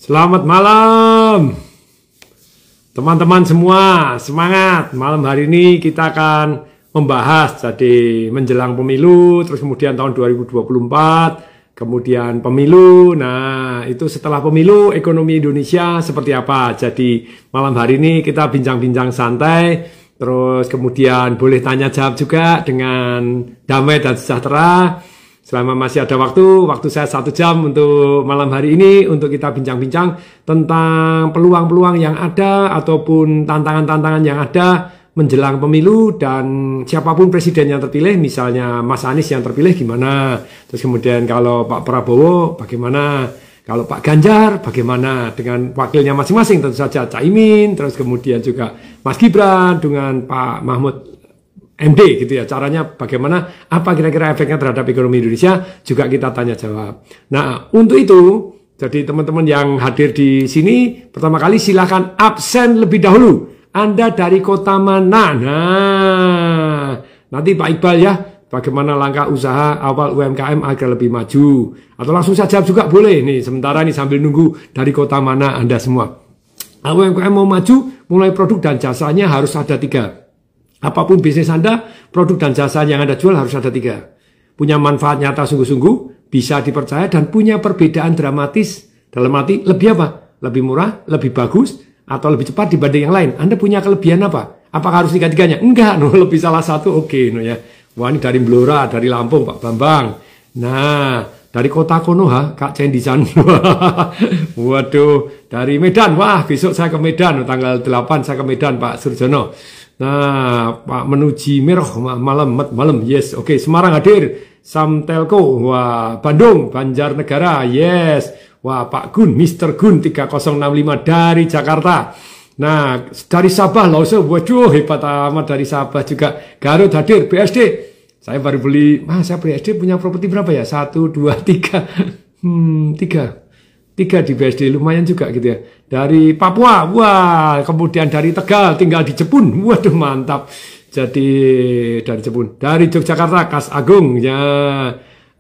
Selamat malam, teman-teman semua. Semangat. Malam hari ini kita akan membahas jadi menjelang pemilu, terus kemudian tahun 2024, kemudian pemilu. Nah, itu setelah pemilu ekonomi Indonesia seperti apa. Jadi malam hari ini kita bincang-bincang santai, terus kemudian boleh tanya jawab juga dengan damai dan sejahtera. Selama masih ada waktu saya 1 jam untuk malam hari ini untuk kita bincang-bincang tentang peluang-peluang yang ada ataupun tantangan-tantangan yang ada menjelang pemilu, dan siapapun presiden yang terpilih, misalnya Mas Anies yang terpilih gimana, terus kemudian kalau Pak Prabowo bagaimana, kalau Pak Ganjar bagaimana dengan wakilnya masing-masing, tentu saja Caimin, terus kemudian juga Mas Gibran dengan Pak Mahfud MD gitu ya, caranya bagaimana, apa kira-kira efeknya terhadap ekonomi Indonesia, juga kita tanya jawab. Nah, untuk itu, jadi teman-teman yang hadir di sini, pertama kali silahkan absen lebih dahulu. Anda dari kota mana? Nah, nanti Pak Iqbal ya, bagaimana langkah usaha awal UMKM agar lebih maju. Atau langsung saja juga boleh, nih sementara nih sambil nunggu dari kota mana Anda semua. UMKM mau maju, mulai produk dan jasanya harus ada 3. Apapun bisnis Anda, produk dan jasa yang Anda jual harus ada 3. Punya manfaat nyata sungguh-sungguh, bisa dipercaya, dan punya perbedaan dramatis. Dalam arti, lebih apa? Lebih murah, lebih bagus, atau lebih cepat dibanding yang lain. Anda punya kelebihan apa? Apakah harus 3-3-nya? Enggak, lebih salah satu, oke. Ya. Wah, ini dari Blora, dari Lampung, Pak Bambang. Nah, dari kota Konoha, Kak Cendisan. Waduh, dari Medan. Wah, besok saya ke Medan, tanggal 8 saya ke Medan, Pak Surjono. Nah, Pak Menuji Merah malam, yes, oke. Semarang hadir, Sam Telco, wah, Bandung, Banjarnegara, yes, wah, Pak Gun, Mr. Gun 3065 dari Jakarta. Nah, dari Sabah, Laoso, waduh, hebat amat dari Sabah juga. Garut hadir, BSD, saya baru beli, saya BSD punya properti berapa ya? 1, 2, 3, 3 di BSD, lumayan juga gitu ya. Dari Papua, wah, kemudian dari Tegal, tinggal di Jepun, waduh mantap. Jadi dari Jepun, dari Yogyakarta, Kas Agung, ya.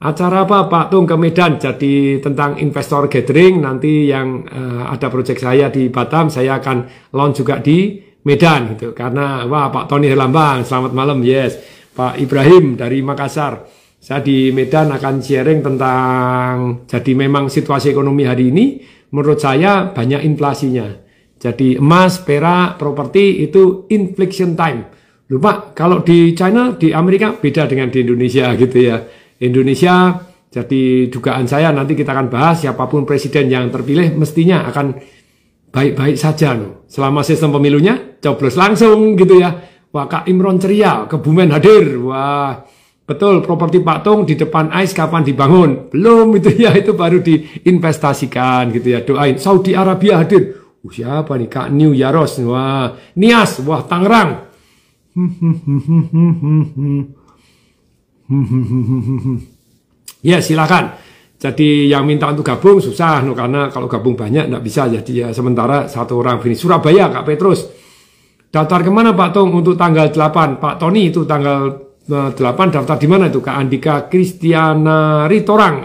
Acara apa Pak Tung ke Medan? Jadi tentang investor gathering, nanti yang ada proyek saya di Batam, saya akan launch juga di Medan gitu. Karena wah, Pak Tony Herlambang, selamat malam, yes. Pak Ibrahim dari Makassar. Saya di Medan akan sharing tentang, jadi memang situasi ekonomi hari ini menurut saya banyak inflasinya. Jadi emas, perak, properti itu inflation time. Lupa kalau di China, di Amerika beda dengan di Indonesia gitu ya. Indonesia, jadi dugaan saya nanti kita akan bahas, siapapun presiden yang terpilih mestinya akan baik-baik saja. Selama sistem pemilunya, coblos langsung gitu ya. Wah, Kak Imron ceria, Kebumen hadir, wah. Betul, properti Pak Tung di depan AIS kapan dibangun? Belum itu ya, itu baru diinvestasikan gitu ya. Doain. Saudi Arabia hadir. Siapa nih? Kak New Yaros. Wah, Nias. Wah, Tangerang. Ya, silakan. Jadi yang minta untuk gabung susah, karena kalau gabung banyak nggak bisa. Jadi ya sementara 1 orang finish. Surabaya, Kak Petrus. Daftar kemana Pak Tung untuk tanggal 8? Pak Tony itu tanggal 8 daftar di mana itu? Kak Andika Kristiana Ritonang,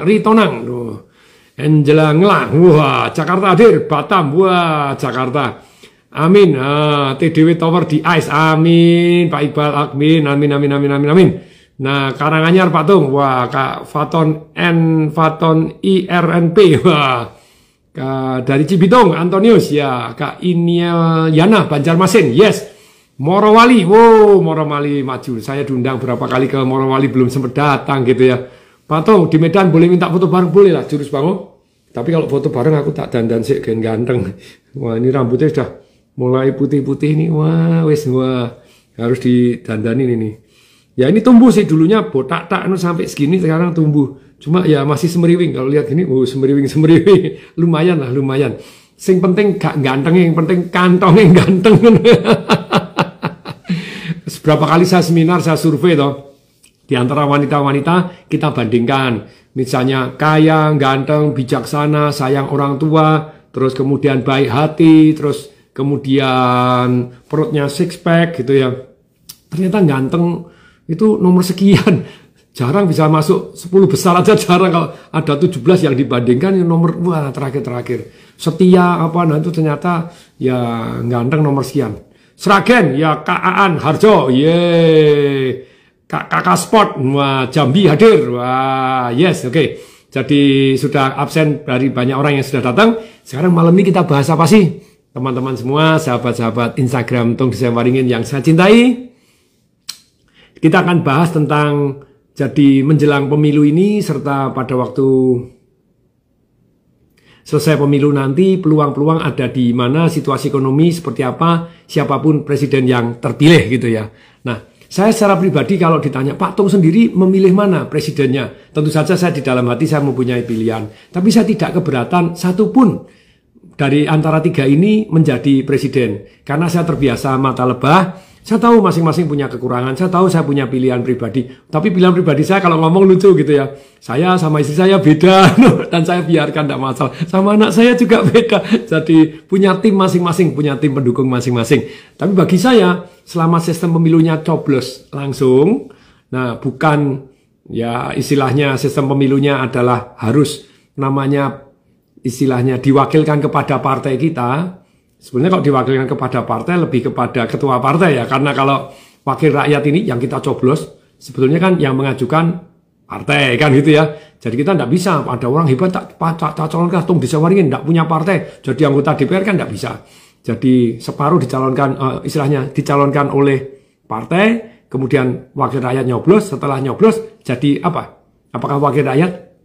Angela Ngelang, wah, Jakarta hadir, Batam, wah, Jakarta, amin, TDW Tower di AIS, amin, Pak Iqbal, amin. Nah, Karanganyar Pak Tung, wah, Kak Faton IRNP, wah, dari Cibitung, Antonius, ya, Kak Iniel Yana, Banjarmasin, yes. Morowali, wow, Morowali maju. Saya diundang berapa kali ke Morowali, belum sempat datang gitu ya. Pak Tung, di Medan boleh minta foto bareng, boleh lah, jurus bangun. Tapi kalau foto bareng aku tak dandan sih, ganteng. Wah, ini rambutnya sudah mulai putih-putih nih, wah, harus didandanin ini. Ya ini tumbuh sih, dulunya botak-tak sampai segini, sekarang tumbuh. Cuma ya masih semeriwing, kalau lihat gini, semeriwing. Lumayan lah, lumayan. Sing penting gak ganteng, yang penting kantongnya ganteng. Berapa kali saya seminar, saya survei toh, di antara wanita-wanita kita bandingkan, misalnya kaya, ganteng, bijaksana, sayang orang tua, terus kemudian baik hati, terus kemudian perutnya six pack gitu ya. Ternyata ganteng itu nomor sekian. Jarang bisa masuk 10 besar aja jarang, kalau ada 17 yang dibandingkan yang nomor wah terakhir-terakhir. Setia apa nah itu ternyata ya ganteng nomor sekian. Sragen ya Kak Aan Harjo, Kakak Sport, wah Jambi hadir, wah yes oke. Jadi sudah absen dari banyak orang yang sudah datang. Sekarang malam ini kita bahas apa sih? Teman-teman semua, sahabat-sahabat Instagram Tung Desain Waringin yang saya cintai. Kita akan bahas tentang jadi menjelang pemilu ini, serta pada waktu selesai pemilu nanti peluang-peluang ada di mana, situasi ekonomi seperti apa, siapapun presiden yang terpilih gitu ya. Nah, saya secara pribadi kalau ditanya Pak Tung sendiri memilih mana presidennya, tentu saja saya di dalam hati saya mempunyai pilihan, tapi saya tidak keberatan satupun dari antara tiga ini menjadi presiden, karena saya terbiasa mata lebah. Saya tahu masing-masing punya kekurangan, saya tahu saya punya pilihan pribadi. Tapi pilihan pribadi saya kalau ngomong lucu gitu ya. Saya sama istri saya beda, dan saya biarkan tidak masalah. Sama anak saya juga beda. Jadi punya tim masing-masing, punya tim pendukung masing-masing. Tapi bagi saya, selama sistem pemilunya coblos langsung, nah bukan ya istilahnya sistem pemilunya adalah harus namanya istilahnya diwakilkan kepada partai kita. Sebenarnya kalau diwakilkan kepada partai lebih kepada ketua partai ya, karena kalau wakil rakyat ini yang kita coblos sebetulnya kan yang mengajukan partai kan gitu ya. Jadi kita tidak bisa ada orang hebat tak calonkan Tung Desain Waringin tidak punya partai jadi anggota DPR kan tidak bisa. Jadi separuh dicalonkan istilahnya dicalonkan oleh partai, kemudian wakil rakyat nyoblos, setelah nyoblos jadi apa? Apakah wakil rakyat?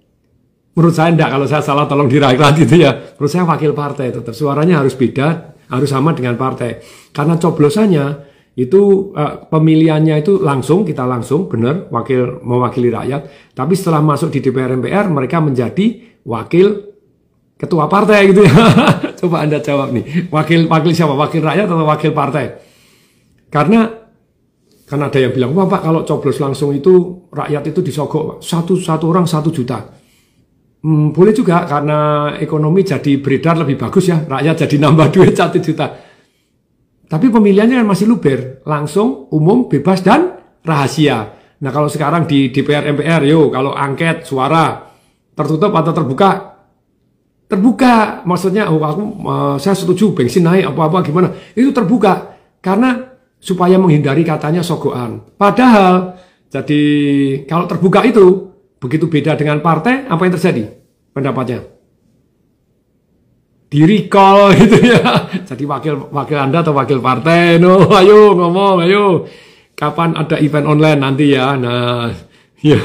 Menurut saya enggak, kalau saya salah tolong diralat gitu ya. Menurut saya wakil partai tetap suaranya harus beda, harus sama dengan partai. Karena coblosannya itu pemilihannya itu langsung, kita langsung benar mewakili rakyat. Tapi setelah masuk di DPR MPR mereka menjadi wakil ketua partai gitu ya. Coba Anda jawab nih. Wakil siapa? Wakil rakyat atau wakil partai? Karena ada yang bilang, wah Pak kalau coblos langsung itu rakyat itu disogok satu orang 1 juta. Boleh juga karena ekonomi jadi beredar lebih bagus ya, rakyat jadi nambah duit 1 juta. Tapi pemilihannya masih luber, langsung, umum, bebas dan rahasia. Nah kalau sekarang di DPR MPR, kalau angket suara tertutup atau terbuka? Terbuka, maksudnya saya setuju bensin naik apa-apa gimana? Itu terbuka karena supaya menghindari katanya sogokan. Padahal jadi kalau terbuka itu begitu beda dengan partai, apa yang terjadi? Pendapatnya di recall gitu ya. Jadi wakil Anda atau wakil partai, ayo ngomong, ayo. Kapan ada event online nanti ya? Nah, ya.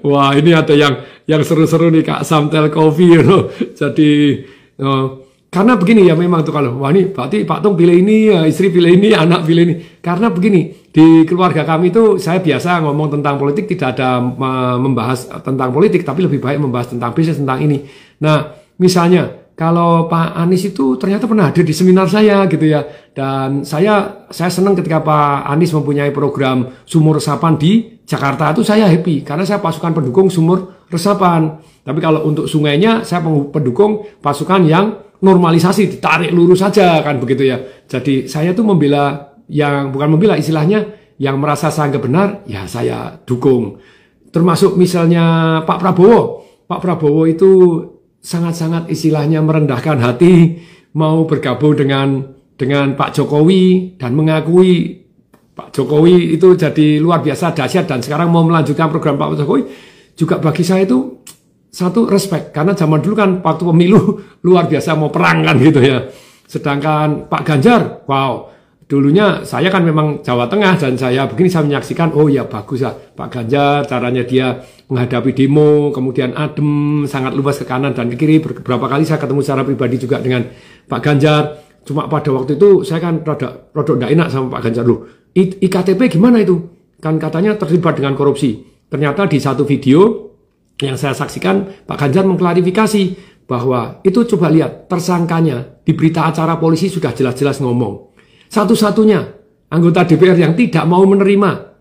Wah, ini ada yang seru-seru nih Kak Samtel Coffee, Jadi karena begini ya memang tuh kalau wah ini berarti Pak Tung pilih ini, istri pilih ini, anak pilih ini. Karena begini, di keluarga kami itu saya biasa ngomong tentang politik, tidak ada membahas tentang politik, tapi lebih baik membahas tentang bisnis, tentang ini. Nah, misalnya kalau Pak Anies itu ternyata pernah hadir di seminar saya gitu ya. Dan saya senang ketika Pak Anies mempunyai program sumur resapan di Jakarta, itu saya happy karena saya pasukan pendukung sumur resapan. Tapi kalau untuk sungainya saya pendukung pasukan yang normalisasi, ditarik lurus saja kan begitu ya. Jadi saya tuh membela yang bukan membela, istilahnya yang merasa saya anggap benar ya saya dukung. Termasuk misalnya Pak Prabowo. Pak Prabowo itu sangat-sangat istilahnya merendahkan hati mau bergabung dengan Pak Jokowi dan mengakui Pak Jokowi itu jadi luar biasa dahsyat dan sekarang mau melanjutkan program Pak Jokowi. Juga bagi saya itu satu respect, karena zaman dulu kan waktu pemilu luar biasa mau perang kan gitu ya. Sedangkan Pak Ganjar, wow, dulunya saya kan memang Jawa Tengah dan saya begini saya menyaksikan, oh ya bagus ya Pak Ganjar, caranya dia menghadapi demo, kemudian adem, sangat luas ke kanan dan ke kiri. Beberapa kali saya ketemu secara pribadi juga dengan Pak Ganjar. Cuma pada waktu itu saya kan rada nggak enak sama Pak Ganjar loh. IKTP gimana itu? Kan katanya terlibat dengan korupsi. Ternyata di satu video yang saya saksikan, Pak Ganjar mengklarifikasi bahwa itu coba lihat tersangkanya di berita acara polisi sudah jelas-jelas ngomong. Satu-satunya anggota DPR yang tidak mau menerima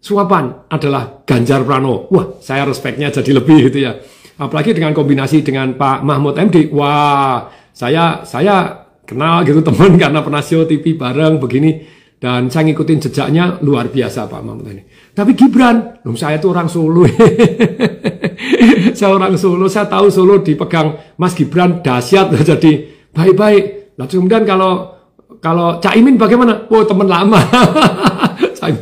suapan adalah Ganjar Pranowo. Wah, saya respeknya jadi lebih gitu ya. Apalagi dengan kombinasi dengan Pak Mahfud MD. Wah, saya kenal gitu teman karena pernah show TV bareng begini. Dan saya ngikutin jejaknya luar biasa Pak Mahfud ini. Tapi Gibran, saya itu orang Solo. Saya orang Solo, saya tahu Solo dipegang Mas Gibran dahsyat. Jadi baik-baik. Lalu kemudian kalau Caimin bagaimana? Oh teman lama.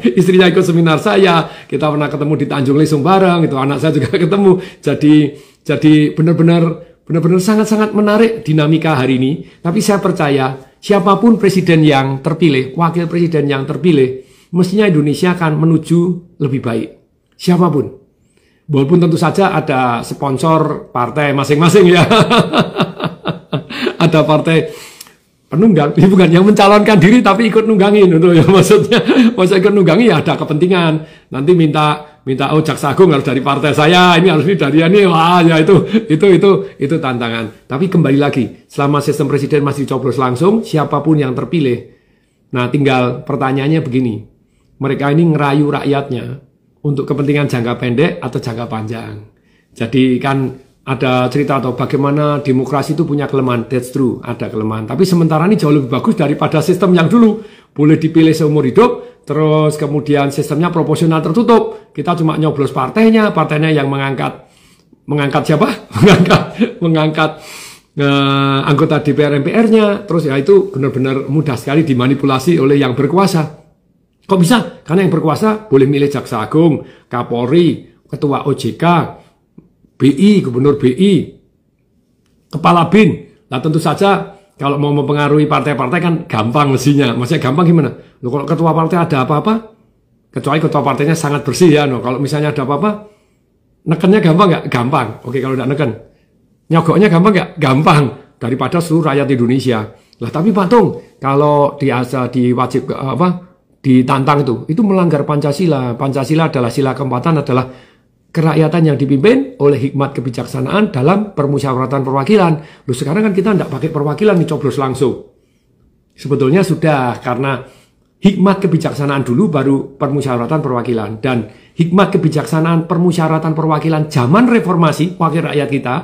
Istrinya ikut seminar saya, kita pernah ketemu di Tanjung Lesung bareng, itu anak saya juga ketemu. Jadi benar-benar sangat-sangat menarik dinamika hari ini. Tapi saya percaya siapapun presiden yang terpilih, wakil presiden yang terpilih, mestinya Indonesia akan menuju lebih baik. Siapapun. Walaupun tentu saja ada sponsor partai masing-masing ya. Ada partai penunggang, ini bukan yang mencalonkan diri tapi ikut nunggangin untuk ya maksudnya ikut nunggangi ya ada kepentingan. Nanti minta Jaksa Agung harus dari partai saya, ini harus dari ini, wah ya itu tantangan. Tapi kembali lagi, selama sistem presiden masih coblos langsung, siapapun yang terpilih. Nah, tinggal pertanyaannya begini. Mereka ini ngerayu rakyatnya untuk kepentingan jangka pendek atau jangka panjang. Jadi kan ada cerita atau bagaimana demokrasi itu punya kelemahan, that's true, ada kelemahan. Tapi sementara ini jauh lebih bagus daripada sistem yang dulu. Boleh dipilih seumur hidup, terus kemudian sistemnya proporsional tertutup. Kita cuma nyoblos partainya yang mengangkat siapa? mengangkat anggota DPR MPR-nya. Terus ya itu benar-benar mudah sekali dimanipulasi oleh yang berkuasa. Kok bisa? Karena yang berkuasa boleh milih Jaksa Agung, Kapolri, Ketua OJK, BI, Gubernur BI, Kepala BIN. Nah tentu saja kalau mau mempengaruhi partai-partai kan gampang mestinya. Maksudnya gampang gimana? Loh, kalau ketua partai ada apa-apa, kecuali ketua partainya sangat bersih ya. No. Kalau misalnya ada apa-apa, nekennya gampang nggak? Gampang. Oke kalau nggak neken. Nyogoknya gampang nggak? Gampang. Daripada seluruh rakyat Indonesia. Lah tapi Pak Tung, kalau ditantang itu melanggar Pancasila. Pancasila adalah sila keempatan adalah kerakyatan yang dipimpin oleh hikmat kebijaksanaan dalam permusyawaratan perwakilan. Loh sekarang kan kita tidak pakai perwakilan dicoblos langsung. Sebetulnya sudah, karena hikmat kebijaksanaan dulu baru permusyawaratan perwakilan. Dan hikmat kebijaksanaan permusyawaratan perwakilan zaman reformasi, wakil rakyat kita,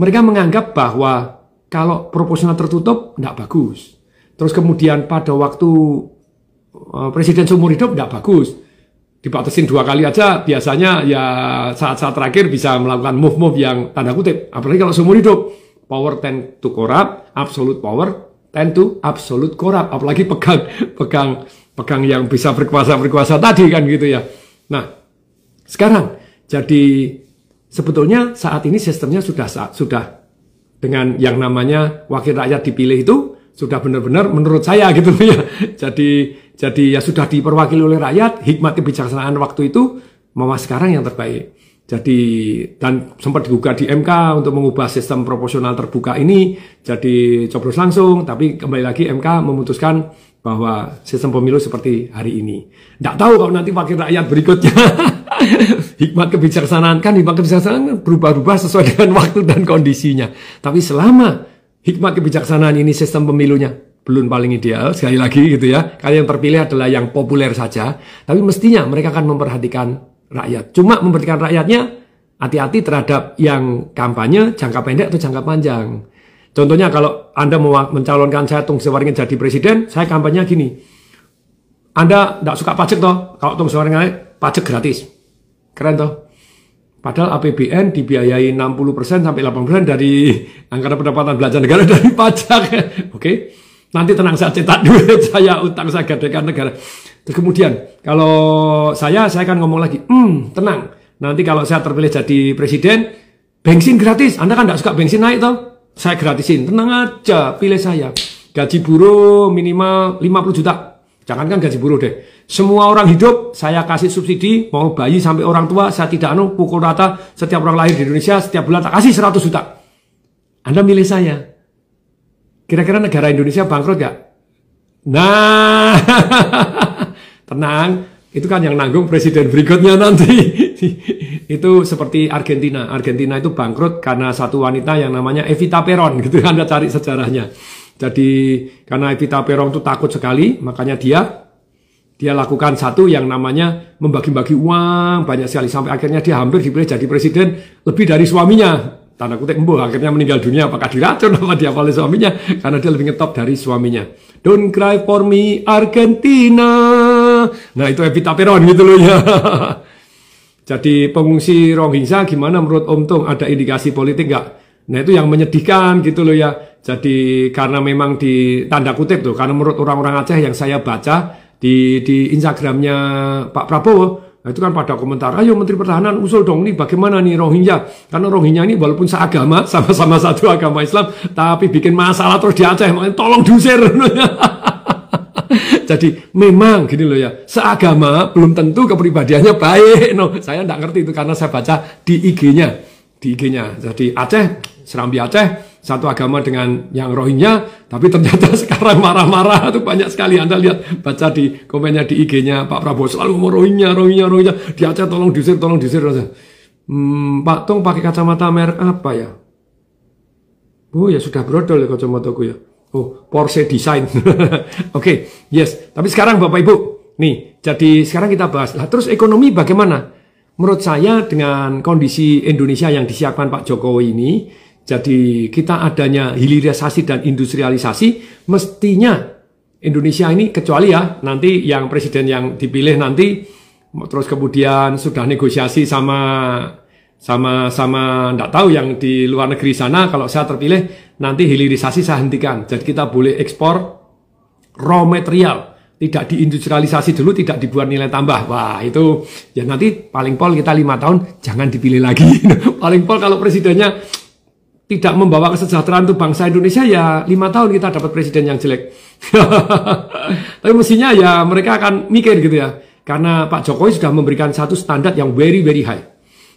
mereka menganggap bahwa kalau proporsional tertutup tidak bagus. Terus kemudian pada waktu presiden seumur hidup tidak bagus. Dibatasin 2 kali aja biasanya ya saat-saat terakhir bisa melakukan move-move yang tanda kutip. Apalagi kalau seumur hidup. Power tend to corrupt, absolute power tend to absolute corrupt. Apalagi pegang yang bisa berkuasa tadi kan gitu ya. Nah, sekarang jadi sebetulnya saat ini sistemnya sudah dengan yang namanya wakil rakyat dipilih itu sudah benar-benar menurut saya gitu ya. Jadi ya sudah diperwakili oleh rakyat, hikmat kebijaksanaan waktu itu bahwa sekarang yang terbaik. Jadi dan sempat digugat di MK untuk mengubah sistem proporsional terbuka ini jadi coblos langsung, tapi kembali lagi MK memutuskan bahwa sistem pemilu seperti hari ini. Nggak tahu kalau nanti wakil rakyat berikutnya. Hikmat kebijaksanaan berubah-ubah sesuai dengan waktu dan kondisinya. Tapi selama hikmat kebijaksanaan ini sistem pemilunya belum paling ideal, sekali lagi gitu ya. Karena yang terpilih adalah yang populer saja. Tapi mestinya mereka akan memperhatikan rakyat. Cuma memperhatikan rakyatnya, hati-hati terhadap yang kampanye jangka pendek atau jangka panjang. Contohnya kalau Anda mau mencalonkan saya Tung Sewaringin jadi presiden, saya kampanye gini. Anda tidak suka pajak toh? Kalau Tung Sewaringin pajak gratis. Keren toh? Padahal APBN dibiayai 60% sampai 80% dari anggaran pendapatan belanja negara dari pajak. Oke. Nanti tenang, saya cetak duit, saya utang, saya gadekan negara. Terus kemudian, kalau saya akan ngomong lagi, tenang. Nanti kalau saya terpilih jadi presiden, bensin gratis. Anda kan tidak suka bensin naik toh? Saya gratisin. Tenang aja, pilih saya. Gaji buruh minimal 50 juta. Jangankan gaji buruh deh. Semua orang hidup, saya kasih subsidi, mau bayi sampai orang tua, saya tidak pukul rata, setiap orang lahir di Indonesia, setiap bulan tak kasih 100 juta. Anda milih saya. Kira-kira negara Indonesia bangkrut gak? Nah, tenang, itu kan yang nanggung presiden berikutnya nanti. Itu seperti Argentina. Argentina itu bangkrut karena satu wanita yang namanya Evita Peron, gitu. Anda cari sejarahnya. Jadi karena Evita Peron itu takut sekali, makanya dia lakukan satu yang namanya membagi-bagi uang banyak sekali sampai akhirnya dia hampir dipilih jadi presiden lebih dari suaminya. tanda kutip akhirnya meninggal dunia, apakah diracun apa diapa oleh suaminya karena dia lebih ngetop dari suaminya. Don't cry for me Argentina. Nah itu Evita Peron gitu loh ya. Jadi pengungsi Rohingya gimana menurut Om Tung, ada indikasi politik nggak? Nah itu yang menyedihkan gitu loh ya. Jadi karena memang di tanda kutip tuh, karena menurut orang-orang Aceh yang saya baca di Instagramnya Pak Prabowo, nah itu kan pada komentar, ayo Menteri Pertahanan usul dong nih bagaimana nih Rohingya. Karena Rohingya ini walaupun seagama, sama-sama satu agama Islam, tapi bikin masalah terus di Aceh, makanya tolong diusir. Jadi memang gini loh ya, seagama belum tentu kepribadiannya baik. No, saya nggak ngerti itu karena saya baca di IG-nya. Jadi Aceh, Serambi Aceh, satu agama dengan yang Rohingya, tapi ternyata sekarang marah-marah itu banyak sekali. Anda lihat, baca di komennya di IG-nya Pak Prabowo, selalu mau Rohingya. Di Aceh tolong diusir. Pak Tung pakai kacamata merek apa ya? Oh ya sudah brodol ya kacamataku ya. Oh, Porsche Design. Oke, yes. Tapi sekarang Bapak Ibu, nih, jadi sekarang kita bahas. Lah, terus ekonomi bagaimana? Menurut saya dengan kondisi Indonesia yang disiapkan Pak Jokowi ini, jadi kita adanya hilirisasi dan industrialisasi, mestinya Indonesia ini, kecuali ya nanti yang presiden yang dipilih nanti, terus kemudian sudah negosiasi sama enggak tahu yang di luar negeri sana, kalau saya terpilih nanti hilirisasi saya hentikan. Jadi kita boleh ekspor raw material, tidak diindustrialisasi dulu, tidak dibuat nilai tambah. Wah itu ya nanti paling pol kita 5 tahun jangan dipilih lagi. Paling pol kalau presidennya tidak membawa kesejahteraan untuk bangsa Indonesia, ya 5 tahun kita dapat presiden yang jelek. Tapi mestinya ya mereka akan mikir gitu ya, karena Pak Jokowi sudah memberikan satu standar yang very high.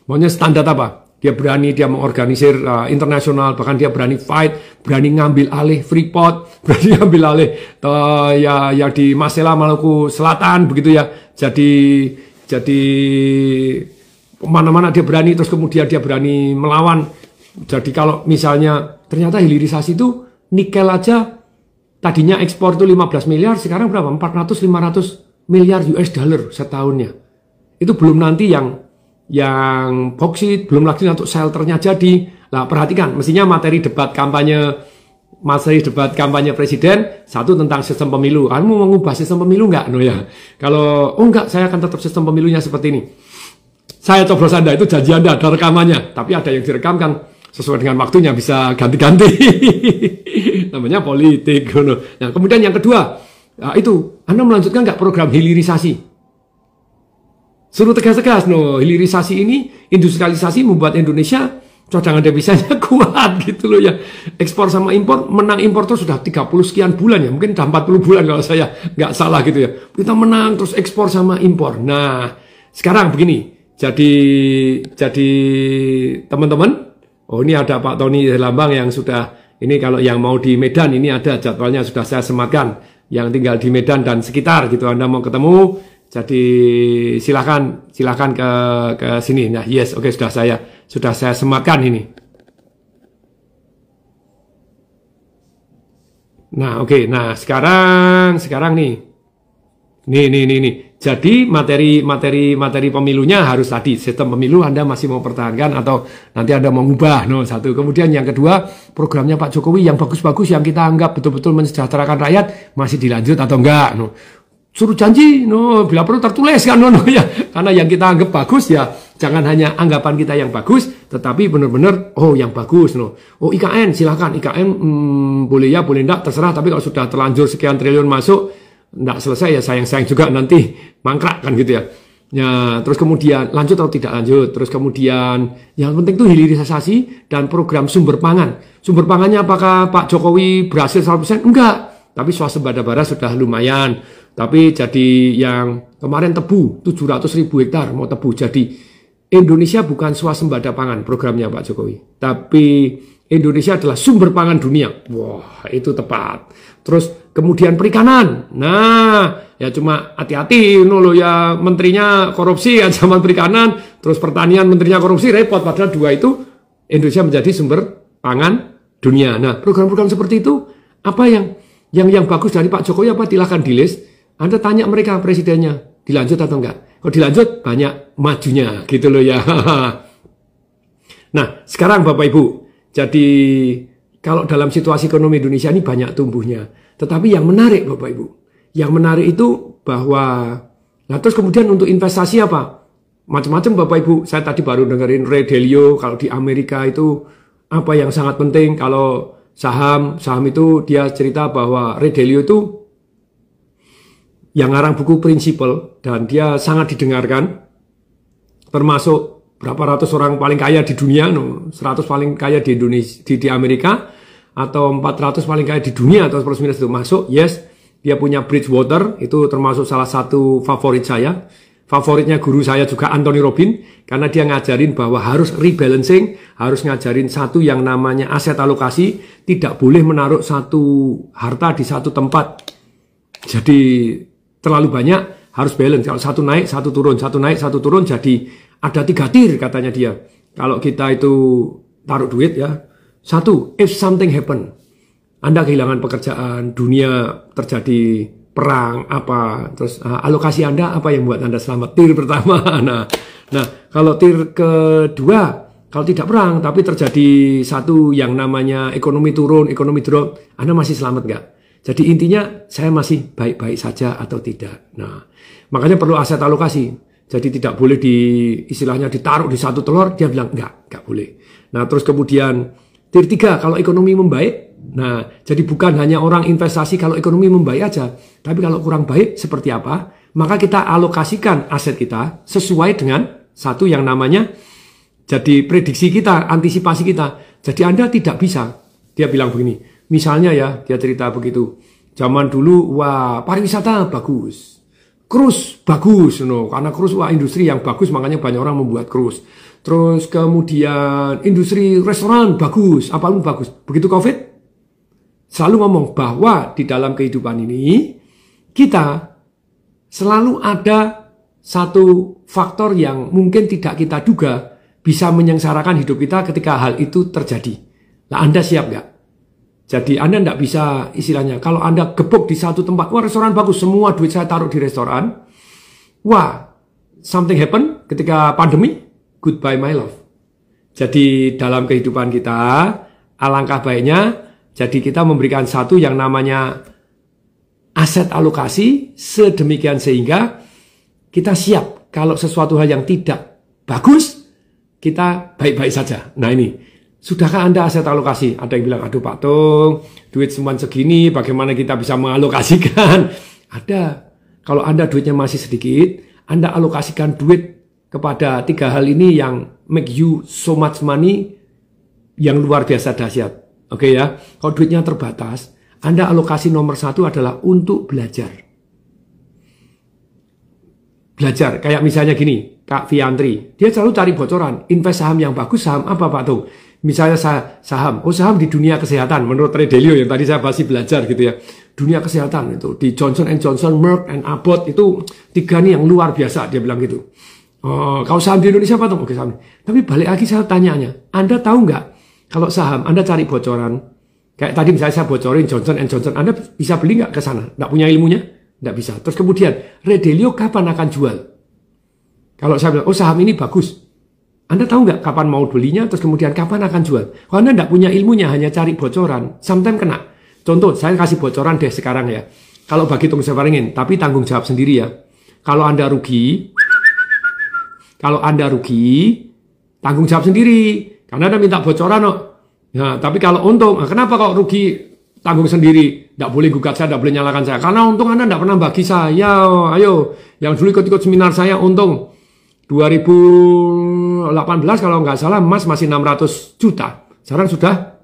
Maunya standar apa? Dia berani, dia mengorganisir internasional, bahkan dia berani fight, berani ngambil alih Freeport, berani ngambil alih ya di Masela, Maluku Selatan begitu ya. Jadi mana-mana dia berani, terus kemudian dia berani melawan. Jadi kalau misalnya ternyata hilirisasi itu nikel aja tadinya ekspor itu 15 miliar, sekarang berapa? 400-500 miliar US dollar setahunnya. Itu belum nanti yang boksit, belum lagi untuk shelternya jadi. Nah, perhatikan, mestinya materi debat kampanye presiden satu tentang sistem pemilu. Kamu mau mengubah sistem pemilu enggak? No ya. Kalau enggak, saya akan tetap sistem pemilunya seperti ini. Saya coblos Anda, itu janji Anda, ada rekamannya. Tapi ada yang direkamkan sesuai dengan waktunya, bisa ganti-ganti. Namanya politik. Nah, kemudian yang kedua, itu Anda melanjutkan enggak program hilirisasi? Suruh tegas-tegas, hilirisasi ini, industrialisasi membuat Indonesia cadangan devisanya kuat gitu loh ya. Ekspor sama impor, menang impor terus sudah 30 sekian bulan ya, mungkin udah 40 bulan kalau saya nggak salah gitu ya. Kita menang terus ekspor sama impor. Nah, sekarang begini, jadi teman-teman, oh ini ada Pak Tony Lambang yang sudah, ini kalau yang mau di Medan ini ada jadwalnya sudah saya sematkan, yang tinggal di Medan dan sekitar gitu, Anda mau ketemu. Jadi silakan ke sini. Nah, yes, oke, sudah saya sematkan ini. Nah, oke. Nah, sekarang nih. Nih. Jadi materi pemilunya harus tadi, sistem pemilu Anda masih mau pertahankan atau nanti Anda mau ngubah. Satu. Kemudian yang kedua, programnya Pak Jokowi yang bagus-bagus yang kita anggap betul-betul mensejahterakan rakyat masih dilanjut atau enggak. Suruh janji, bila perlu tertulis kan, ya. Karena yang kita anggap bagus ya, jangan hanya anggapan kita yang bagus, tetapi benar-benar, yang bagus, Oh IKN, silahkan, IKN boleh ya, boleh enggak, terserah. Tapi kalau sudah terlanjur sekian triliun masuk, enggak selesai ya, sayang-sayang juga nanti mangkrak kan gitu ya. Ya, terus kemudian lanjut atau tidak lanjut. Terus kemudian yang penting itu hilirisasi dan program sumber pangan. Sumber pangannya apakah Pak Jokowi berhasil 100%? Enggak. Tapi swasembada bara sudah lumayan. Tapi jadi yang kemarin tebu 700.000 hektar mau tebu. Jadi Indonesia bukan swasembada pangan programnya Pak Jokowi, tapi Indonesia adalah sumber pangan dunia. Wah, itu tepat. Terus kemudian perikanan. Nah, ya cuma hati-hati ya, menterinya korupsi ya zaman perikanan, terus pertanian menterinya korupsi, repot. Padahal dua itu Indonesia menjadi sumber pangan dunia. Nah, program-program seperti itu apa yang bagus dari Pak Jokowi, apa silahkan di-list. Anda tanya mereka presidennya, dilanjut atau enggak? Kalau dilanjut, banyak majunya gitu loh ya. Nah, sekarang Bapak Ibu, jadi kalau dalam situasi ekonomi Indonesia ini banyak tumbuhnya. Tetapi yang menarik Bapak Ibu, yang menarik itu bahwa, nah terus kemudian untuk investasi apa? Macam-macam Bapak Ibu, saya tadi baru dengerin Ray Dalio, kalau di Amerika itu apa yang sangat penting, kalau saham itu dia cerita bahwa Ray Dalio itu yang ngarang buku Principle dan dia sangat didengarkan, termasuk berapa ratus orang paling kaya di dunia, 100 paling kaya di Indonesia, di Amerika, atau 400 paling kaya di dunia, atau plus minus itu masuk, yes, dia punya Bridgewater, itu termasuk salah satu favorit saya. Favoritnya guru saya juga Anthony Robbins, karena dia ngajarin bahwa harus rebalancing, harus ngajarin satu yang namanya aset alokasi, tidak boleh menaruh satu harta di satu tempat. Jadi terlalu banyak, harus balance. Kalau satu naik, satu turun, satu naik, satu turun, jadi ada 3 tier katanya dia. Kalau kita itu taruh duit ya, satu, if something happen, Anda kehilangan pekerjaan, dunia terjadi perang, apa, terus alokasi Anda apa yang buat Anda selamat? Tier pertama. Nah, kalau tier kedua, kalau tidak perang, tapi terjadi satu yang namanya ekonomi turun, ekonomi drop, Anda masih selamat nggak? Jadi intinya saya masih baik-baik saja atau tidak. Nah, makanya perlu aset alokasi. Jadi tidak boleh istilahnya ditaruh di satu telur, dia bilang enggak boleh. Nah, terus kemudian tier 3 kalau ekonomi membaik. Nah, jadi bukan hanya orang investasi kalau ekonomi membaik aja, tapi kalau kurang baik seperti apa? Maka kita alokasikan aset kita sesuai dengan satu yang namanya jadi prediksi kita, antisipasi kita. Jadi Anda tidak bisa. Dia bilang begini. Misalnya ya, dia cerita begitu. Zaman dulu, wah pariwisata bagus, cruise bagus, karena cruise wah industri yang bagus, makanya banyak orang membuat cruise. Terus kemudian industri restoran bagus, apapun bagus. Begitu COVID, selalu ngomong bahwa di dalam kehidupan ini kita selalu ada satu faktor yang mungkin tidak kita duga bisa menyengsarakan hidup kita ketika hal itu terjadi. Nah, Anda siap nggak? Jadi Anda tidak bisa istilahnya, kalau Anda gebuk di satu tempat, wah restoran bagus, semua duit saya taruh di restoran, wah something happen ketika pandemi, goodbye my love. Jadi dalam kehidupan kita, alangkah baiknya, jadi kita memberikan satu yang namanya aset alokasi, sedemikian sehingga kita siap, kalau sesuatu hal yang tidak bagus, kita baik-baik saja. Nah ini, sudahkah Anda aset alokasi? Ada yang bilang, aduh Pak Tung, duit cuma segini, bagaimana kita bisa mengalokasikan? Ada. Kalau Anda duitnya masih sedikit, Anda alokasikan duit kepada 3 hal ini yang make you so much money, yang luar biasa dahsyat. Oke ya, kalau duitnya terbatas, Anda alokasi nomor 1 adalah untuk belajar. Belajar, kayak misalnya gini, Kak Fiantri, dia selalu cari bocoran, invest saham yang bagus, saham apa Pak Tung? Misalnya saham di dunia kesehatan, menurut Ray Dalio yang tadi saya masih belajar gitu ya. Dunia kesehatan itu, di Johnson & Johnson, Merck, and Abbott, itu 3 nih yang luar biasa, dia bilang gitu. Kalau saham di Indonesia Pak Tung? Oke saham. Tapi balik lagi saya tanyanya, Anda tahu nggak, kalau saham, Anda cari bocoran, kayak tadi misalnya saya bocorin Johnson & Johnson, Anda bisa beli nggak ke sana? Nggak punya ilmunya? Nggak bisa. Terus kemudian, Ray Dalio kapan akan jual? Kalau saya bilang, saham ini bagus, Anda tahu nggak kapan mau belinya, terus kemudian kapan akan jual? Kalau Anda nggak punya ilmunya, hanya cari bocoran, sometimes kena. Contoh, saya kasih bocoran deh sekarang ya. Kalau bagi Tung Sevaringin, tapi tanggung jawab sendiri ya. Kalau Anda rugi, tanggung jawab sendiri. Karena Anda minta bocoran kok. Nah, tapi kalau untung, kenapa kok rugi tanggung sendiri? Nggak boleh gugat saya, nggak boleh nyalakan saya. Karena untung Anda nggak pernah bagi saya. Ayo, yang dulu ikut-ikut seminar saya untung. 2018 kalau nggak salah emas masih 600 juta. Sekarang sudah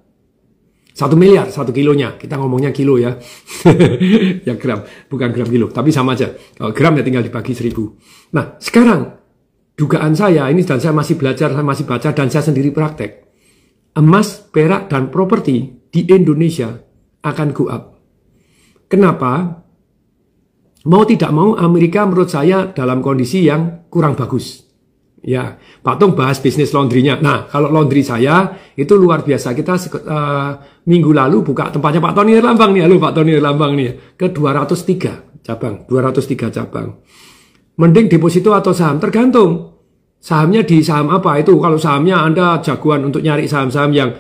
1 miliar 1 kilonya. Kita ngomongnya kilo ya. Ya gram, bukan gram kilo. Tapi sama aja. Kalau gram ya tinggal dibagi 1000. Nah sekarang dugaan saya ini, dan saya masih belajar, saya masih baca, dan saya sendiri praktek. Emas, perak, dan properti di Indonesia akan go up. Kenapa? Mau tidak mau Amerika menurut saya dalam kondisi yang kurang bagus. Ya, Pak Tung bahas bisnis laundry-nya. Nah, kalau laundry saya itu luar biasa. Kita minggu lalu buka tempatnya Pak Tony Lambang nih. Halo Pak Tony Lambang nih. Ke 203 cabang. 203 cabang. Mending deposito atau saham? Tergantung. Sahamnya di saham apa itu? Kalau sahamnya Anda jagoan untuk nyari saham-saham yang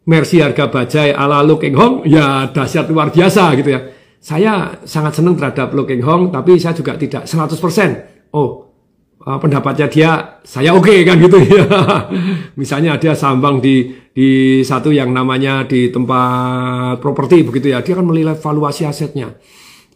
Mercy harga bajai ala Lo Keng Hong, ya dahsyat luar biasa gitu ya. Saya sangat senang terhadap Lo Keng Hong, tapi saya juga tidak 100%. Oh, pendapatnya dia, saya oke kan gitu ya. Misalnya dia sambang di satu yang namanya di tempat properti begitu ya. Dia kan melihat valuasi asetnya.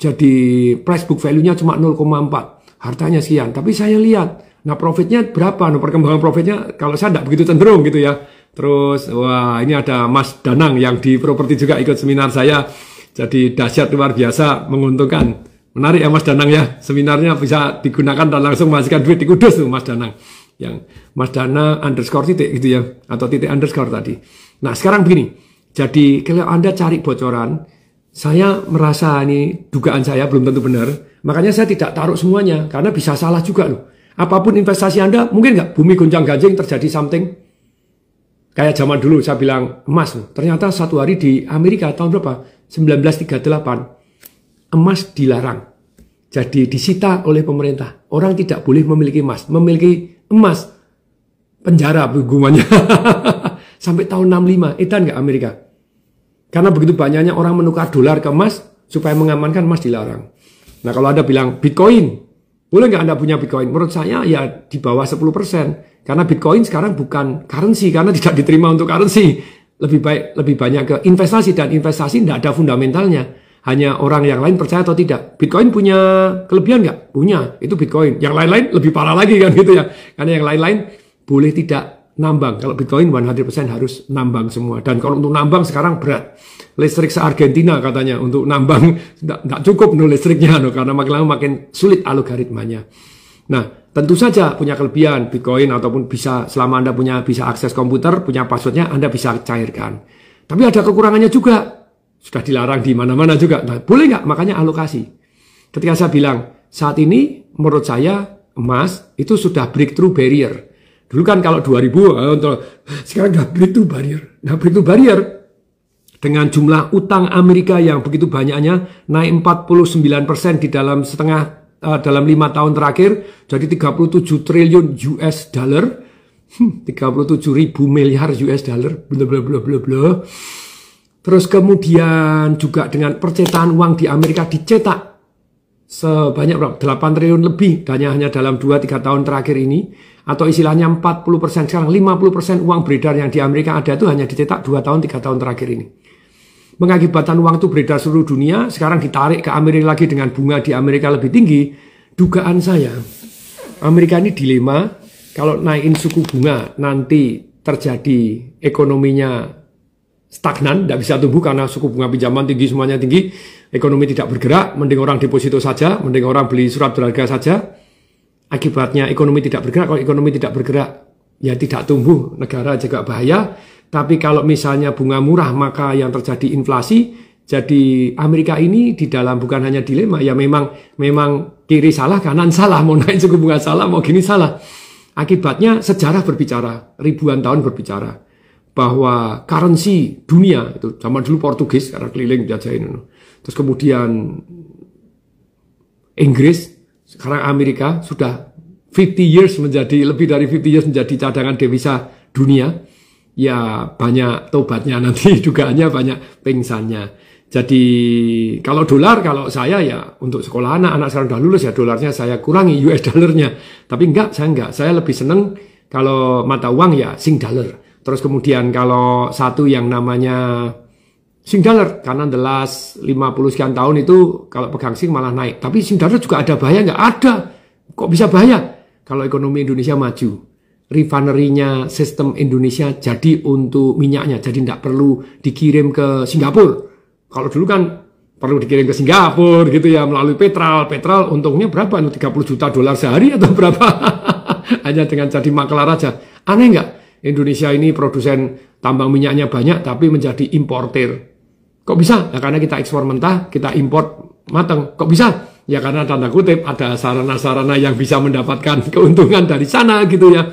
Jadi price book value-nya cuma 0,4. Hartanya sekian. Tapi saya lihat, nah profitnya berapa? Nah, perkembangan profitnya kalau saya tidak begitu cenderung gitu ya. Terus, wah ini ada Mas Danang yang di properti juga ikut seminar saya. Jadi dahsyat luar biasa, menguntungkan. Menarik ya Mas Danang ya. Seminarnya bisa digunakan dan langsung menghasilkan duit di Kudus tuh Mas Danang. Yang Mas Dana _ titik gitu ya. Atau titik _ tadi. Nah sekarang begini. Jadi kalau Anda cari bocoran, saya merasa ini dugaan saya belum tentu benar. Makanya saya tidak taruh semuanya. Karena bisa salah juga loh. Apapun investasi Anda, mungkin nggak bumi gonjang ganjing terjadi something. Kayak zaman dulu saya bilang emas. Ternyata satu hari di Amerika tahun berapa? 1938. Emas dilarang. Jadi disita oleh pemerintah. Orang tidak boleh memiliki emas. Memiliki emas, penjara hukumannya. Sampai tahun 65. Edan nggak Amerika? Karena begitu banyaknya orang menukar dolar ke emas, supaya mengamankan emas dilarang. Nah kalau Anda bilang Bitcoin, boleh nggak Anda punya Bitcoin? Menurut saya ya di bawah 10%. Karena Bitcoin sekarang bukan currency, karena tidak diterima untuk currency. Lebih banyak ke investasi, dan investasi tidak ada fundamentalnya. Hanya orang yang lain percaya atau tidak. Bitcoin punya kelebihan nggak? Punya, itu Bitcoin. Yang lain-lain lebih parah lagi kan gitu ya. Karena yang lain-lain boleh tidak nambang. Kalau Bitcoin 100% harus nambang semua. Dan kalau untuk nambang sekarang berat. Listrik se-Argentina katanya untuk nambang tidak cukup no listriknya no, karena makin lama makin sulit algoritmanya. Nah, tentu saja punya kelebihan Bitcoin, ataupun bisa selama Anda bisa akses komputer, punya passwordnya, Anda bisa cairkan. Tapi ada kekurangannya juga. Sudah dilarang di mana-mana juga. Nah, boleh nggak? Makanya alokasi. Ketika saya bilang, saat ini menurut saya emas itu sudah breakthrough barrier. Dulu kan kalau 2000, sekarang sudah breakthrough barrier. Nah, breakthrough barrier dengan jumlah utang Amerika yang begitu banyaknya, naik 49% di dalam dalam 5 tahun terakhir, jadi 37 triliun US dollar, 37 ribu miliar US dollar, bla bla bla bla bla. Terus kemudian juga dengan percetakan uang di Amerika dicetak sebanyak berapa? 8 triliun lebih hanya dalam 2-3 tahun terakhir ini, atau istilahnya 40%, sekarang 50% uang beredar yang di Amerika ada itu hanya dicetak 2-3 tahun terakhir ini. Mengakibatkan uang itu beredar seluruh dunia, sekarang ditarik ke Amerika lagi dengan bunga di Amerika lebih tinggi. Dugaan saya, Amerika ini dilema, kalau naikin suku bunga nanti terjadi ekonominya stagnan, tidak bisa tumbuh karena suku bunga pinjaman tinggi, semuanya tinggi, ekonomi tidak bergerak, mending orang deposito saja, mending orang beli surat berharga saja. Akibatnya ekonomi tidak bergerak, kalau ekonomi tidak bergerak, ya tidak tumbuh, negara juga bahaya. Tapi kalau misalnya bunga murah, maka yang terjadi inflasi. Jadi Amerika ini di dalam bukan hanya dilema, ya memang kiri salah, kanan salah, mau naik suku bunga salah, mau gini salah. Akibatnya sejarah berbicara, ribuan tahun berbicara. Bahwa currency dunia, itu zaman dulu Portugis, karena keliling jajahin. Terus kemudian Inggris, sekarang Amerika, sudah 50 years menjadi, lebih dari 50 years menjadi cadangan devisa dunia. Ya banyak tobatnya nanti, dugaannya banyak pingsannya. Jadi kalau dolar, kalau saya ya untuk sekolah anak sekarang udah lulus ya dolarnya saya kurangi US dollarnya. Tapi saya lebih seneng kalau mata uang ya Sing dollar. Terus kemudian kalau satu yang namanya Sing dollar, karena the last 50 sekian tahun itu kalau pegang Sing malah naik. Tapi Sing dollar juga ada bahaya nggak? Ada. Kok bisa bahaya? Kalau ekonomi Indonesia maju. Refinery-nya sistem Indonesia jadi untuk minyaknya, jadi tidak perlu dikirim ke Singapura. Kalau dulu kan perlu dikirim ke Singapura gitu ya, melalui Petrol untungnya berapa? 30 juta dolar sehari atau berapa? Hanya dengan jadi maklar aja. Aneh nggak? Indonesia ini produsen tambang minyaknya banyak tapi menjadi importir. Kok bisa? Ya karena kita ekspor mentah, kita import matang. Kok bisa? Ya karena tanda kutip ada sarana-sarana yang bisa mendapatkan keuntungan dari sana gitu ya.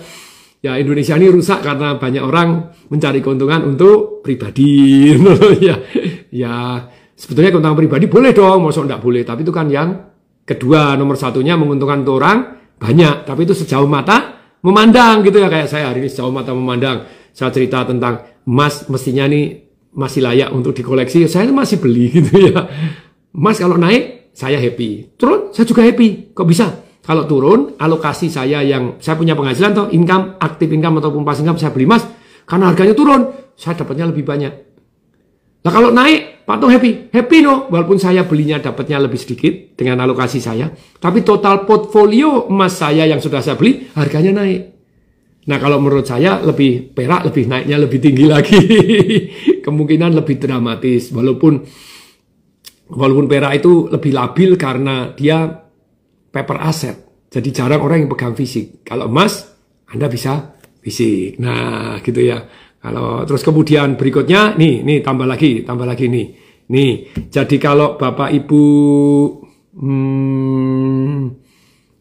Ya Indonesia ini rusak karena banyak orang mencari keuntungan untuk pribadi. Ya sebetulnya keuntungan pribadi boleh dong, maksudnya enggak boleh. Tapi itu kan yang kedua, nomor satunya menguntungkan untuk orang banyak. Tapi itu sejauh mata memandang gitu ya, kayak saya hari ini sejauh mata memandang. Saya cerita tentang emas mestinya nih masih layak untuk dikoleksi, saya masih beli gitu ya. Emas kalau naik saya happy, turun saya juga happy. Kok bisa? Kalau turun alokasi saya yang saya punya penghasilan atau income, aktif income ataupun passive income, saya beli emas karena harganya turun, saya dapatnya lebih banyak. Nah kalau naik, Pak Tung happy no, walaupun saya belinya dapatnya lebih sedikit dengan alokasi saya, tapi total portfolio emas saya yang sudah saya beli, harganya naik. Nah kalau menurut saya lebih perak, lebih naiknya lebih tinggi lagi, kemungkinan lebih dramatis, walaupun perak itu lebih labil karena dia paper asset, jadi jarang orang yang pegang fisik. Kalau emas, Anda bisa fisik. Nah gitu ya. Kalau terus kemudian berikutnya, nih tambah lagi nih. Nih, jadi kalau Bapak Ibu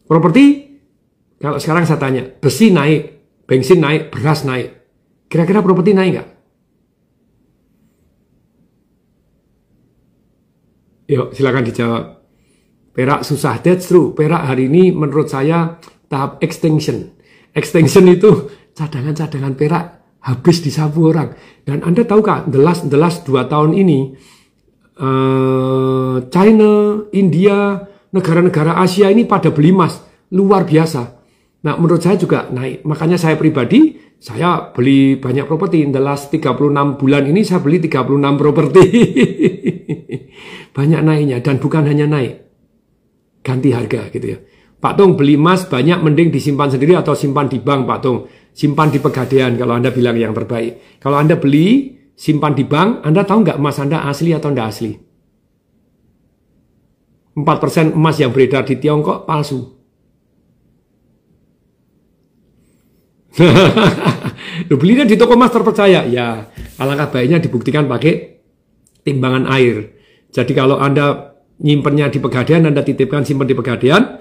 properti, kalau sekarang saya tanya, besi naik, bensin naik, beras naik. Kira-kira properti naik nggak? Yuk, silakan dijawab. Perak susah, that's true. Perak hari ini menurut saya tahap extinction. Extinction itu cadangan-cadangan perak habis disapu orang. Dan Anda tahu kah, the last 2 tahun ini, China, India, negara-negara Asia ini pada beli emas. Luar biasa. Nah, menurut saya juga naik. Makanya saya pribadi, saya beli banyak properti. The last 36 bulan ini saya beli 36 properti. Banyak naiknya. Dan bukan hanya naik. Ganti harga gitu ya. Pak Tung beli emas banyak mending disimpan sendiri atau simpan di bank, Pak Tung. Simpan di Pegadaian kalau Anda bilang yang terbaik. Kalau Anda beli, simpan di bank, Anda tahu nggak emas Anda asli atau tidak asli? 4% emas yang beredar di Tiongkok palsu. Loh, belinya di toko emas terpercaya. Ya, alangkah baiknya dibuktikan pakai timbangan air. Jadi kalau Anda nyimpennya di Pegadaian, Anda titipkan simpan di Pegadaian,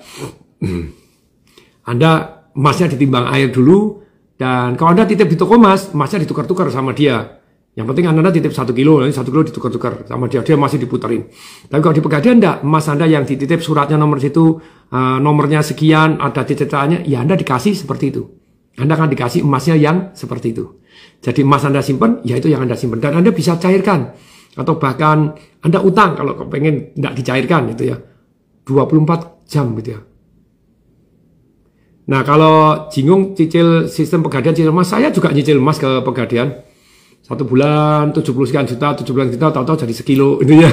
Anda emasnya ditimbang air dulu. Dan kalau Anda titip di toko emas, emasnya ditukar-tukar sama dia. Yang penting Anda titip 1 kilo, nanti 1 kilo ditukar-tukar sama dia masih diputerin. Tapi kalau di Pegadaian enggak, emas Anda yang dititip suratnya nomor situ, nomornya sekian, ada cetakannya, ya Anda dikasih seperti itu. Anda akan dikasih emasnya yang seperti itu. Jadi emas Anda simpan, ya itu yang Anda simpan. Dan Anda bisa cairkan. Atau bahkan Anda utang kalau pengen enggak dicairkan gitu ya. 24 jam gitu ya. Nah kalau Jingung cicil sistem Pegadaian cicil emas, saya juga nyicil emas ke Pegadaian. 1 bulan 70 sekian juta, 70 juta, tahu-tahu jadi sekilo itu ya.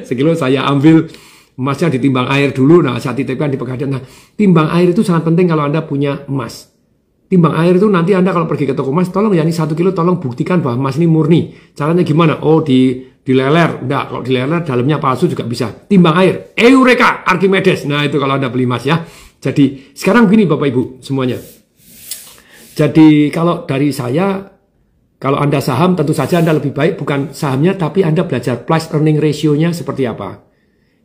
Sekilo saya ambil, emasnya ditimbang air dulu, nah saya titipkan di Pegadaian. Nah, timbang air itu sangat penting kalau Anda punya emas. Timbang air itu nanti Anda kalau pergi ke toko emas, tolong ya ini 1 kilo tolong buktikan bahwa emas ini murni. Caranya gimana? Oh dileler, enggak, kalau dileler dalamnya palsu juga bisa. Timbang air, Eureka, Archimedes. Nah itu kalau Anda beli emas ya. Jadi sekarang begini Bapak Ibu semuanya. Jadi kalau dari saya, kalau Anda saham tentu saja Anda lebih baik bukan sahamnya tapi Anda belajar price earning ratio-nya seperti apa.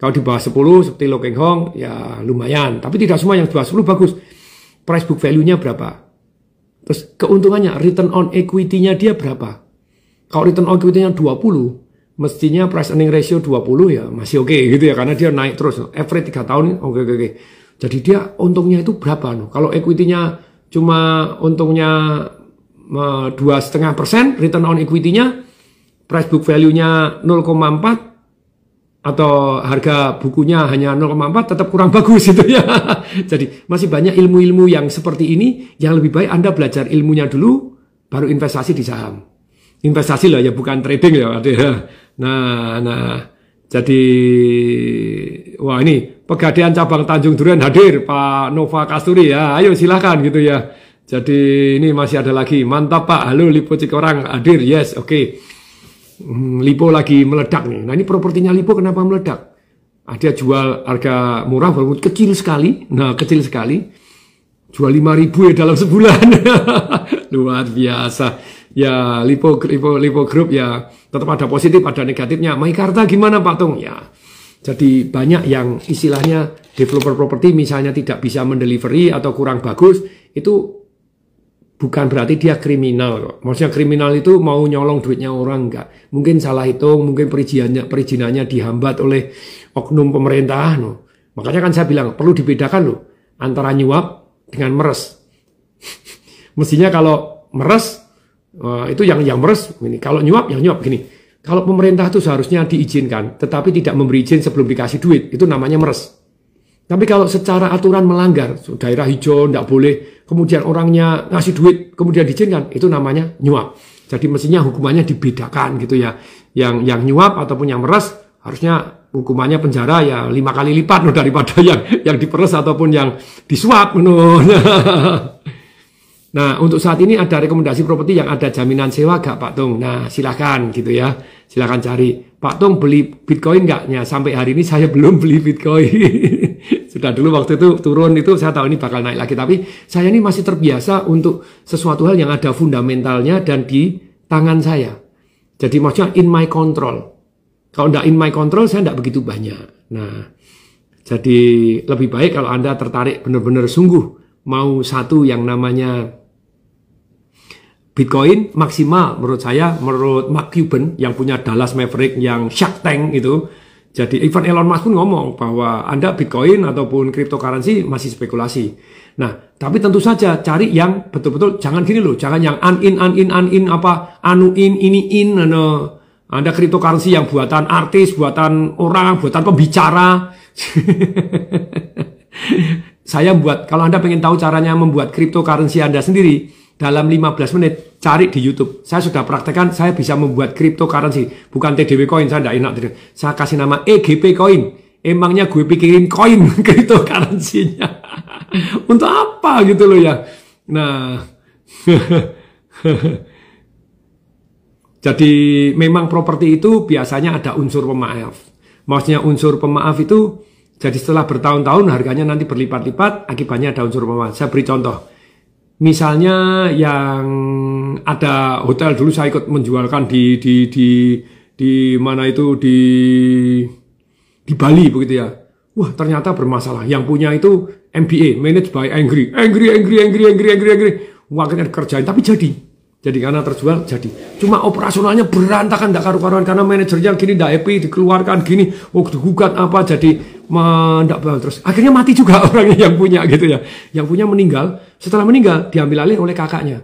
Kalau di bawah 10 seperti Lo Keng Hong ya lumayan, tapi tidak semua yang di bawah 10 bagus. Price book value-nya berapa? Terus keuntungannya, return on equity-nya dia berapa? Kalau return on equity-nya 20, mestinya price earning ratio 20 ya masih oke gitu ya karena dia naik terus. Average 3 tahun oke. Jadi dia untungnya itu berapa? Kalau equity-nya cuma untungnya 2,5%, return on equity-nya, price book value-nya 0,4 atau harga bukunya hanya 0,4 tetap kurang bagus itu ya. Jadi masih banyak ilmu-ilmu yang seperti ini yang lebih baik Anda belajar ilmunya dulu baru investasi di saham. Investasi lah ya bukan trading ya. Nah jadi wah ini Pegadaian cabang Tanjung Duren hadir Pak Nova Kasturi ya. Ayo silakan gitu ya. Jadi ini masih ada lagi. Mantap Pak. Halo Lipo Cikarang hadir. Yes, oke. Lipo lagi meledak nih. Nah ini propertinya Lipo kenapa meledak? Dia jual harga murah walaupun kecil sekali. Nah kecil sekali. Jual 5.000 ya dalam sebulan. Luar biasa. Ya Lipo Group ya tetap ada positif ada negatifnya. Meikarta gimana Pak Tung? Ya. Jadi banyak yang istilahnya developer properti misalnya tidak bisa mendelivery atau kurang bagus, itu bukan berarti dia kriminal kok. Maksudnya kriminal itu mau nyolong duitnya orang enggak. Mungkin salah hitung, mungkin perizinannya dihambat oleh oknum pemerintah. No. Makanya kan saya bilang perlu dibedakan loh antara nyuap dengan meres. Mestinya kalau meres, itu yang meres, ini. Kalau nyuap, yang nyuap gini. Kalau pemerintah itu seharusnya diizinkan, tetapi tidak memberi izin sebelum dikasih duit, itu namanya meres. Tapi kalau secara aturan melanggar, daerah hijau tidak boleh, kemudian orangnya ngasih duit, kemudian diizinkan, itu namanya nyuap. Jadi mestinya hukumannya dibedakan gitu ya. Yang nyuap ataupun yang meres, harusnya hukumannya penjara ya 5 kali lipat daripada yang diperes ataupun yang disuap. Nah, untuk saat ini ada rekomendasi properti yang ada jaminan sewa gak Pak Tung? Nah, silakan gitu ya. Silakan cari. Pak Tung beli Bitcoin gak? Ya, sampai hari ini saya belum beli Bitcoin. Sudah dulu waktu itu turun itu saya tahu ini bakal naik lagi. Tapi saya ini masih terbiasa untuk sesuatu hal yang ada fundamentalnya dan di tangan saya. Jadi maksudnya in my control. Kalau enggak in my control saya enggak begitu banyak. Nah, jadi lebih baik kalau Anda tertarik benar-benar sungguh mau satu yang namanya Bitcoin maksimal menurut saya, menurut Mark Cuban yang punya Dallas Maverick yang Shark Tank itu. Jadi even Elon Musk pun ngomong bahwa Anda Bitcoin ataupun cryptocurrency masih spekulasi. Nah, tapi tentu saja cari yang betul-betul jangan gini loh, jangan yang in apa anu in ini in Anda cryptocurrency yang buatan artis, buatan orang, buatan pembicara. Saya buat, kalau Anda pengen tahu caranya membuat cryptocurrency Anda sendiri dalam 15 menit, cari di YouTube. Saya sudah praktekkan, saya bisa membuat cryptocurrency. Bukan TDW Coin, saya tidak enak. Saya kasih nama EGP Coin. Emangnya gue pikirin koin cryptocurrency-nya. Untuk apa gitu loh ya. Nah, jadi memang properti itu biasanya ada unsur pemaaf. Maksudnya unsur pemaaf itu, jadi setelah bertahun-tahun harganya nanti berlipat-lipat, akibatnya ada unsur pemaaf. Saya beri contoh. Misalnya yang ada hotel dulu saya ikut menjualkan di mana itu di Bali begitu ya. Wah, ternyata bermasalah. Yang punya itu MBA, managed by angry. Wah, akhirnya kerjain tapi jadi. Jadi karena terjual jadi. Cuma operasionalnya berantakan enggak karu-karuan karena manajernya gini enggak happy, dikeluarkan gini, digugat apa jadi enggak terus. Akhirnya mati juga orangnya yang punya gitu ya. Yang punya meninggal, setelah meninggal diambil alih oleh kakaknya.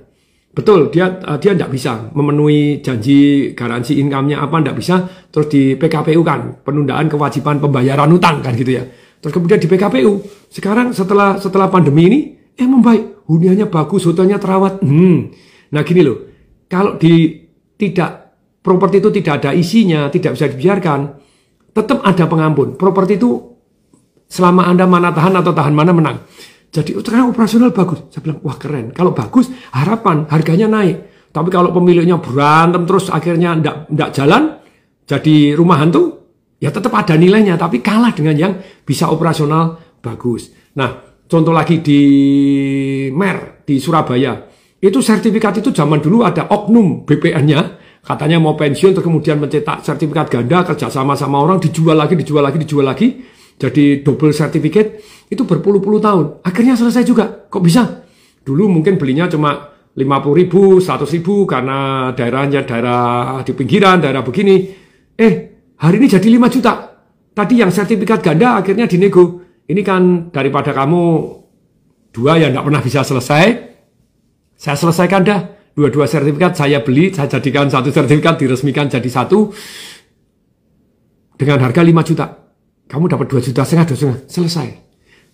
Betul, dia enggak bisa memenuhi janji garansi income-nya apa enggak bisa, terus di PKPU kan, penundaan kewajiban pembayaran utang kan gitu ya. Terus kemudian di PKPU, sekarang setelah pandemi ini membaik, huniannya bagus, hotelnya terawat. Nah gini loh, kalau properti itu tidak ada isinya, tidak bisa dibiarkan, tetap ada pengampun. Properti itu selama Anda mana tahan atau tahan mana menang. Jadi sekarang operasional bagus. Saya bilang, wah keren. Kalau bagus, harapan harganya naik. Tapi kalau pemiliknya berantem terus akhirnya enggak jalan, jadi rumah hantu, ya tetap ada nilainya. Tapi kalah dengan yang bisa operasional bagus. Nah, contoh lagi di Mer, di Surabaya. Itu sertifikat itu zaman dulu ada oknum BPN-nya, katanya mau pensiun terus kemudian mencetak sertifikat ganda kerjasama sama orang dijual lagi, jadi double sertifikat itu berpuluh-puluh tahun. Akhirnya selesai juga. Kok bisa? Dulu mungkin belinya cuma 50.000, 100.000 karena daerahnya daerah di pinggiran, daerah begini. Hari ini jadi 5 juta. Tadi yang sertifikat ganda akhirnya dinego. Ini kan daripada kamu 2 yang tidak pernah bisa selesai. Saya selesaikan dah, 2 sertifikat saya beli, saya jadikan 1 sertifikat diresmikan jadi 1 dengan harga 5 juta. Kamu dapat 2,5 juta, selesai.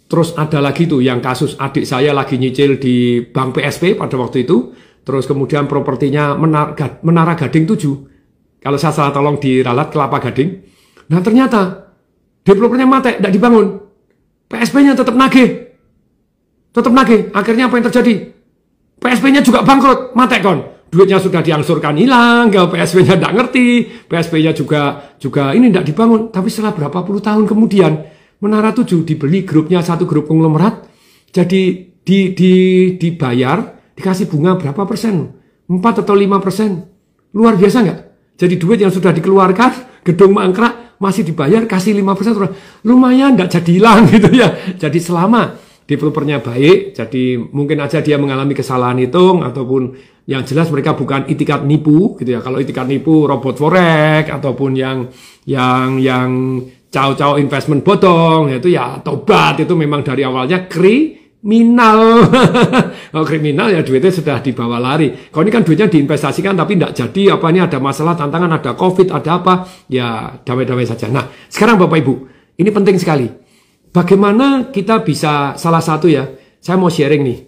Terus ada lagi tuh yang kasus adik saya lagi nyicil di Bank PSP pada waktu itu, terus kemudian propertinya Menara Gading 7. Kalau saya salah tolong diralat Kelapa Gading. Nah ternyata developernya mati, tidak dibangun. PSP-nya tetap nagih. Akhirnya apa yang terjadi? PSP-nya juga bangkrut, mate kon. Duitnya sudah diangsurkan hilang, PSP-nya tidak ngerti, PSP-nya juga ini tidak dibangun. Tapi setelah berapa puluh tahun kemudian, Menara 7 dibeli grupnya satu grup konglomerat, jadi dibayar, dikasih bunga berapa persen? 4 atau 5%. Luar biasa nggak? Jadi duit yang sudah dikeluarkan, gedung mangkrak, masih dibayar, kasih 5%. Lumayan, nggak jadi hilang gitu ya. Jadi selama developernya baik, jadi mungkin aja dia mengalami kesalahan hitung ataupun yang jelas mereka bukan itikat nipu gitu ya. Kalau itikat nipu robot forex ataupun yang caw-caw investment bodong itu ya tobat, itu memang dari awalnya kriminal. Kalau kriminal ya duitnya sudah dibawa lari. Kalau ini kan duitnya diinvestasikan tapi tidak jadi, apa ini ada masalah, tantangan, ada COVID, ada apa, ya damai-damai saja. Nah, sekarang Bapak Ibu, ini penting sekali. Bagaimana kita bisa, salah satu ya, saya mau sharing nih.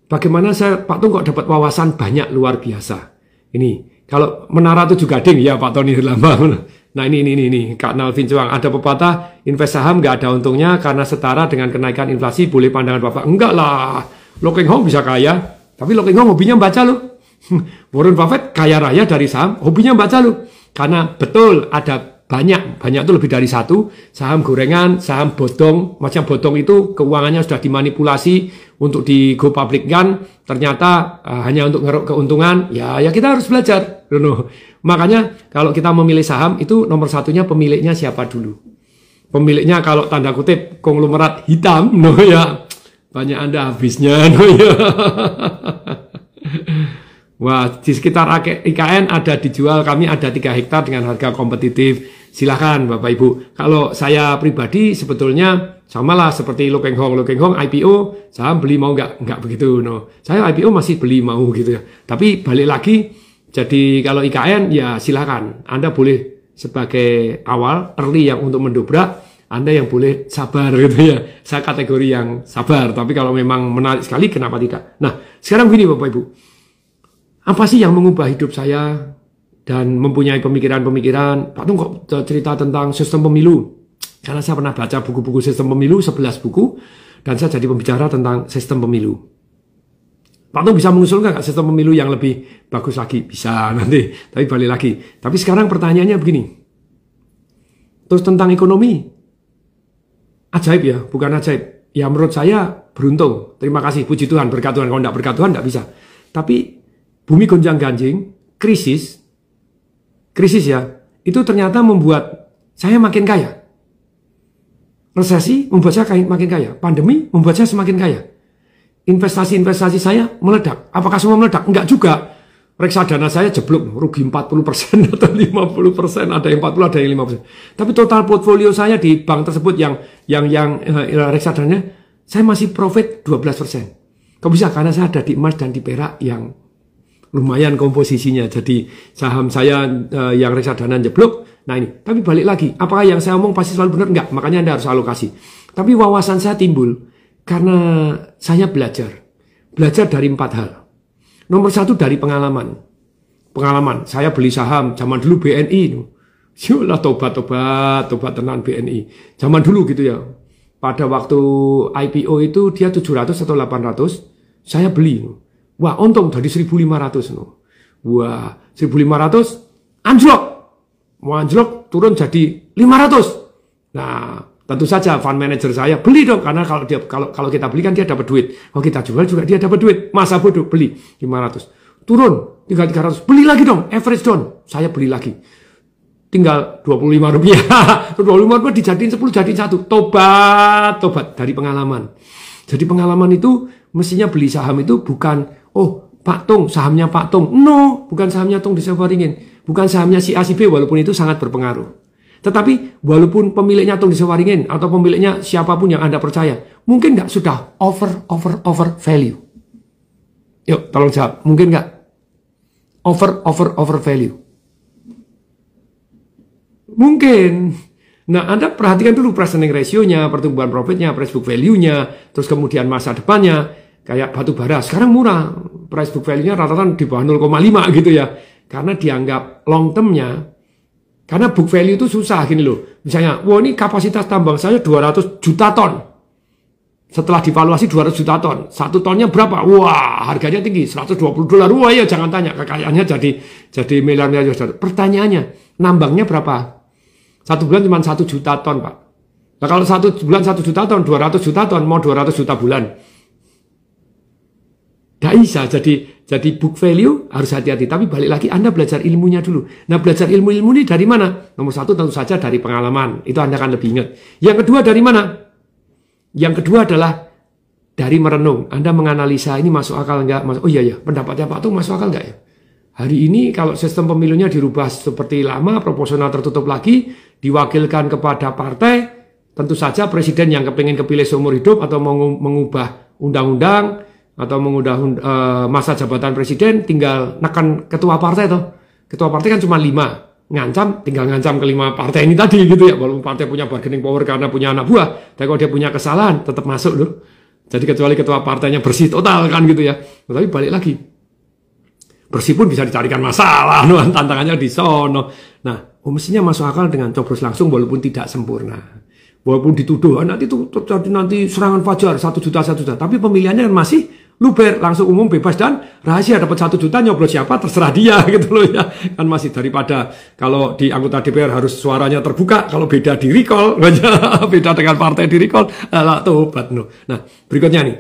Bagaimana Pak Tung kok dapat wawasan banyak luar biasa. Ini, kalau Menara 7 Gading, ya Pak Tony Lambang. Nah ini Kak Nalvin Cuang, ada pepatah invest saham nggak ada untungnya karena setara dengan kenaikan inflasi. Boleh pandangan Bapak? Enggak lah, Lo Keng Hong bisa kaya, tapi Lo Keng Hong hobinya baca loh. Warren Buffett kaya raya dari saham, hobinya baca loh. Karena betul ada banyak itu lebih dari satu, saham gorengan, saham bodong, macam bodong itu keuangannya sudah dimanipulasi untuk di go public-kan, ternyata hanya untuk ngeruk keuntungan, ya kita harus belajar. Makanya kalau kita memilih saham itu nomor satunya pemiliknya siapa dulu. Pemiliknya kalau tanda kutip konglomerat hitam, ya banyak Anda habisnya, ya. Wah, di sekitar IKN ada dijual, kami ada 3 hektar dengan harga kompetitif. Silahkan Bapak Ibu. Kalau saya pribadi sebetulnya samalah seperti Lo Keng Hong IPO, saham beli mau nggak begitu. Saya IPO masih beli mau gitu ya. Tapi balik lagi, jadi kalau IKN ya silahkan. Anda boleh sebagai awal, early yang untuk mendobrak, Anda yang boleh sabar gitu ya. Saya kategori yang sabar, tapi kalau memang menarik sekali kenapa tidak. Nah, sekarang begini Bapak Ibu. Apa sih yang mengubah hidup saya dan mempunyai pemikiran-pemikiran? Pak Tung kok cerita tentang sistem pemilu? Karena saya pernah baca buku-buku sistem pemilu, 11 buku, dan saya jadi pembicara tentang sistem pemilu. Pak Tung bisa mengusulkan nggak sistem pemilu yang lebih bagus lagi? Bisa nanti, tapi balik lagi. Tapi sekarang pertanyaannya begini. Terus tentang ekonomi. Ajaib ya, bukan ajaib. Ya menurut saya beruntung. Terima kasih, puji Tuhan, berkat Tuhan. Kalau nggak berkat Tuhan nggak bisa. Tapi bumi gonjang-ganjing, krisis ya, itu ternyata membuat saya makin kaya. Resesi membuat saya makin kaya. Pandemi membuat saya semakin kaya. Investasi saya meledak. Apakah semua meledak? Enggak juga. Reksadana saya jeblok, rugi 40% atau 50%, ada yang 40, ada yang 50%. Tapi total portfolio saya di bank tersebut yang reksadananya, saya masih profit 12%. Kok bisa? Karena saya ada di emas dan di perak yang lumayan komposisinya. Jadi saham saya yang reksadana jeblok. Nah ini, tapi balik lagi, apakah yang saya omong pasti selalu benar? Enggak, makanya Anda harus alokasi. Tapi wawasan saya timbul karena saya belajar dari 4 hal. Nomor 1 dari pengalaman. Saya beli saham zaman dulu BNI. Yolah tobat tenan BNI. Zaman dulu gitu ya. Pada waktu IPO itu dia 700 atau 800, saya beli. Wah, untung dari 1.500. Wah, 1.500 anjlok turun jadi 500. Nah, tentu saja fund manager saya beli dong, karena kalau kita beli kan dia dapat duit. Kalau kita jual juga dia dapat duit. Masa bodoh, beli 500. Turun tinggal 300. Beli lagi dong, average down. Saya beli lagi. Tinggal 25 rupiah. 25 rupiah dijadiin 10 jadiin 1. Tobat dari pengalaman. Jadi pengalaman itu mestinya beli saham itu bukan, oh Pak Tung, sahamnya Pak Tung. No, bukan sahamnya Tung Desawaringin. Bukan sahamnya si A, si B, walaupun itu sangat berpengaruh. Tetapi walaupun pemiliknya Tung Desawaringin atau pemiliknya siapapun yang Anda percaya, mungkin nggak sudah over value? Yuk, tolong jawab. Mungkin nggak? Over value? Mungkin. Nah, Anda perhatikan dulu price earning ratio-nya, pertumbuhan profitnya, price book value-nya, terus kemudian masa depannya. Kayak batu bara, sekarang murah. Price book value-nya rata-rata di bawah 0,5 gitu ya. Karena dianggap long term-nya. Karena book value itu susah gini loh. Misalnya, wah ini kapasitas tambang saya 200 juta ton. Setelah divaluasi 200 juta ton. 1 tonnya berapa? Wah, harganya tinggi, $120. Wah ya jangan tanya, kekayaannya jadi miliar-miliar dolar. Pertanyaannya, nambangnya berapa? 1 bulan cuma 1 juta ton, Pak. Nah kalau 1 bulan 1 juta ton, 200 juta ton, mau 200 juta bulan. Nggak bisa, jadi book value harus hati-hati. Tapi balik lagi, Anda belajar ilmunya dulu. Nah, belajar ilmu-ilmu ini dari mana? Nomor 1 tentu saja dari pengalaman. Itu Anda akan lebih ingat. Yang kedua dari mana? Yang kedua adalah dari merenung. Anda menganalisa ini masuk akal enggak? Oh iya, pendapatnya Pak Tung masuk akal enggak ya? Hari ini kalau sistem pemilunya dirubah seperti lama, proporsional tertutup lagi, diwakilkan kepada partai, tentu saja presiden yang kepingin kepilih seumur hidup atau mau mengubah undang-undang atau mengubah masa jabatan presiden tinggal nekan ketua partai toh. Ketua partai kan cuma 5, ngancam tinggal ngancam ke 5 partai ini tadi gitu ya. Walaupun partai punya bargaining power karena punya anak buah, tapi kalau dia punya kesalahan tetap masuk loh. Jadi kecuali ketua partainya bersih total kan gitu ya. Tapi balik lagi, bersih pun bisa dicarikan masalah, no, tantangannya di sono. Nah, mestinya masuk akal dengan coblos langsung walaupun tidak sempurna. Walaupun dituduh nanti itu terjadi nanti serangan fajar 1 juta, tapi pemilihannya kan masih luber, langsung umum, bebas dan rahasia. Dapat 1 juta nyoblos siapa terserah dia gitu loh ya. Kan masih daripada kalau di anggota DPR harus suaranya terbuka, kalau beda di recall, beda dengan partai di recall, tobat no. Nah, berikutnya nih.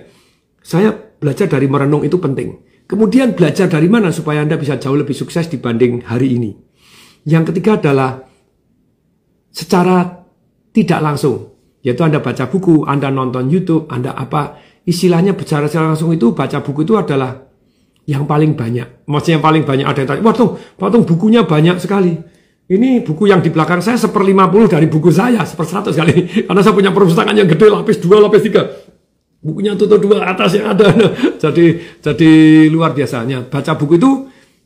Saya belajar dari merenung itu penting. Kemudian belajar dari mana supaya Anda bisa jauh lebih sukses dibanding hari ini. Yang ketiga adalah secara tidak langsung, yaitu Anda baca buku, Anda nonton YouTube, Anda apa, istilahnya bicara secara langsung itu, baca buku itu adalah yang paling banyak. Maksudnya yang paling banyak ada yang tanya, waduh, bukunya banyak sekali. Ini buku yang di belakang saya 1/50 dari buku saya, 1/100 kali. Karena saya punya perpustakaan yang gede, lapis 2, lapis 3. Bukunya tutup 2 atas yang ada. Jadi luar biasanya. Baca buku itu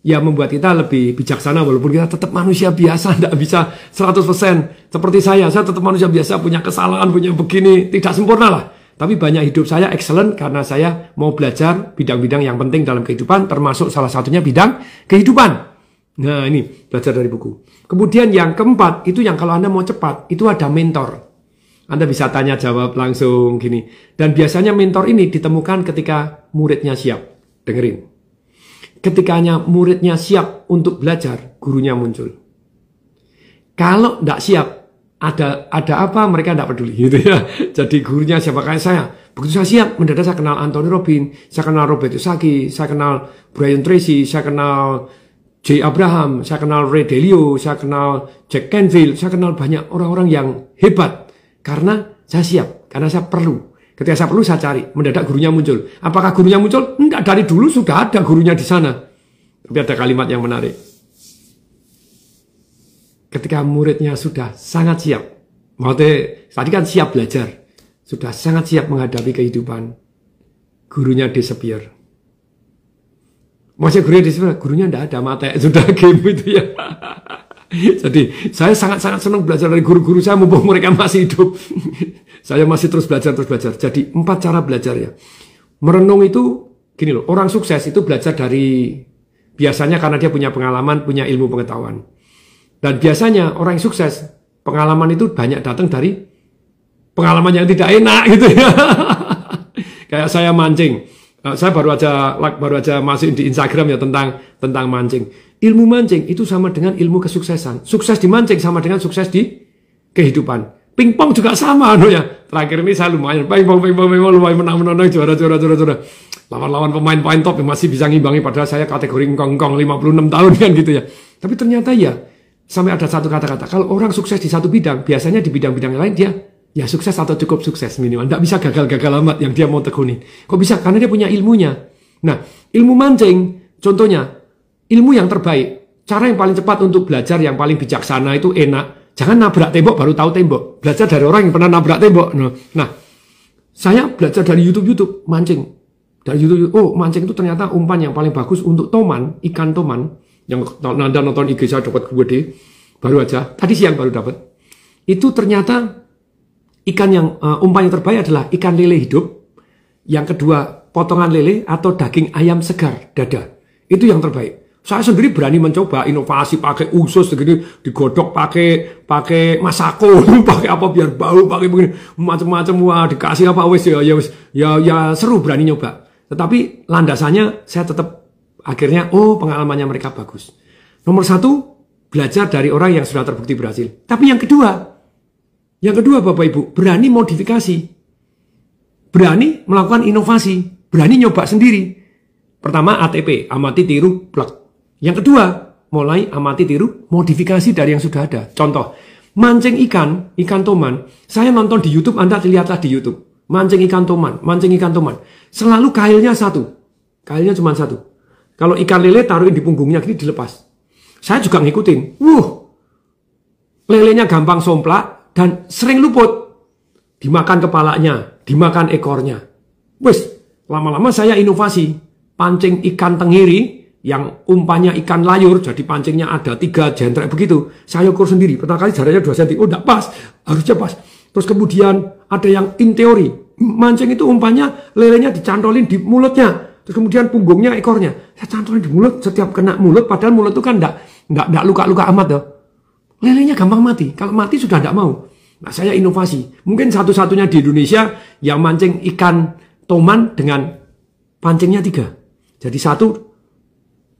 ya membuat kita lebih bijaksana walaupun kita tetap manusia biasa, tidak bisa 100%. Seperti saya tetap manusia biasa, punya kesalahan, punya begini, tidak sempurna lah. Tapi banyak hidup saya excellent karena saya mau belajar bidang-bidang yang penting dalam kehidupan, termasuk salah satunya bidang kehidupan. Nah ini, belajar dari buku. Kemudian yang keempat, itu yang kalau Anda mau cepat, itu ada mentor. Anda bisa tanya jawab langsung gini. Dan biasanya mentor ini ditemukan ketika muridnya siap. Dengerin. Ketikanya muridnya siap untuk belajar, gurunya muncul. Kalau tidak siap, ada apa mereka tidak peduli gitu ya. Jadi gurunya siapa kayak saya. Begitu saya siap, mendadak saya kenal Anthony Robbins, saya kenal Robert Kiyosaki, saya kenal Brian Tracy, saya kenal Jay Abraham, saya kenal Ray Dalio, saya kenal Jack Canfield, saya kenal banyak orang-orang yang hebat. Karena saya siap, karena saya perlu. Ketika saya perlu, saya cari. Mendadak gurunya muncul. Apakah gurunya muncul? Enggak, dari dulu sudah ada gurunya di sana. Tapi ada kalimat yang menarik. Ketika muridnya sudah sangat siap. Maksudnya, tadi kan siap belajar. Sudah sangat siap menghadapi kehidupan. Gurunya disappear. Maksudnya gurunya disappear? Gurunya enggak ada, mata. Sudah game itu ya. Jadi, saya sangat-sangat senang belajar dari guru-guru saya, mumpung mereka masih hidup. Saya masih terus belajar. Jadi 4 cara belajar ya. Merenung itu, gini loh, orang sukses itu belajar dari, biasanya karena dia punya pengalaman, punya ilmu pengetahuan. Dan biasanya orang yang sukses, pengalaman itu banyak datang dari pengalaman yang tidak enak gitu ya. Kayak saya mancing. Saya baru aja masuk di Instagram ya tentang mancing. Ilmu mancing itu sama dengan ilmu kesuksesan. Sukses di mancing sama dengan sukses di kehidupan. Pingpong juga sama, no ya. Terakhir ini saya lumayan pingpong lumayan menang juara. Lawan-lawan pemain top yang masih bisa ngimbangi, padahal saya kategori ngkong 56 tahun kan gitu ya. Tapi ternyata ya sampai ada satu kata-kata, kalau orang sukses di satu bidang, biasanya di bidang-bidang lain dia ya sukses atau cukup sukses minimal. Tidak bisa gagal-gagal amat yang dia mau tekuni. Kok bisa? Karena dia punya ilmunya. Nah, ilmu mancing contohnya ilmu yang terbaik. Cara yang paling cepat untuk belajar, yang paling bijaksana itu enak. Jangan nabrak tembok baru tahu tembok. Belajar dari orang yang pernah nabrak tembok. Nah, saya belajar dari YouTube mancing. Dari YouTube, mancing itu ternyata umpan yang paling bagus untuk toman, ikan toman. Yang Anda nonton IG saya dapat gede, baru aja. Tadi siang baru dapat. Itu ternyata ikan yang umpan yang terbaik adalah ikan lele hidup. Yang kedua, potongan lele atau daging ayam segar, dada. Itu yang terbaik. Saya sendiri berani mencoba inovasi pakai usus begini, digodok pakai masako, pakai apa biar bau, pakai begini macam-macam, wah dikasih apa wes ya seru berani nyoba. Tetapi landasannya saya tetap akhirnya pengalamannya mereka bagus. Nomor 1, belajar dari orang yang sudah terbukti berhasil. Tapi yang kedua Bapak Ibu, berani modifikasi, berani melakukan inovasi, berani nyoba sendiri. Pertama ATP, amati tiru plek. Yang kedua, mulai amati tiru modifikasi dari yang sudah ada. Contoh, mancing ikan toman. Saya nonton di YouTube, Anda lihatlah di YouTube. Mancing ikan toman. Selalu kailnya satu. Kailnya cuma satu. Kalau ikan lele taruhin di punggungnya gini dilepas. Saya juga ngikutin. Lelenya gampang somplak dan sering luput. dimakan kepalanya, dimakan ekornya. Wes, lama-lama saya inovasi, pancing ikan tenggiri yang umpannya ikan layur, jadi pancingnya ada 3 jentrek begitu. Saya ukur sendiri, pertama kali jaraknya 2 cm, oh enggak pas, harusnya pas. Terus kemudian ada yang in teori, mancing itu umpannya lelenya dicantolin di mulutnya. Terus kemudian punggungnya, ekornya. Saya cantolin di mulut, setiap kena mulut, padahal mulut itu kan enggak luka-luka amat loh. Lelenya gampang mati, kalau mati sudah enggak mau. Nah, saya inovasi. Mungkin satu-satunya di Indonesia yang mancing ikan toman dengan pancingnya 3. Jadi satu,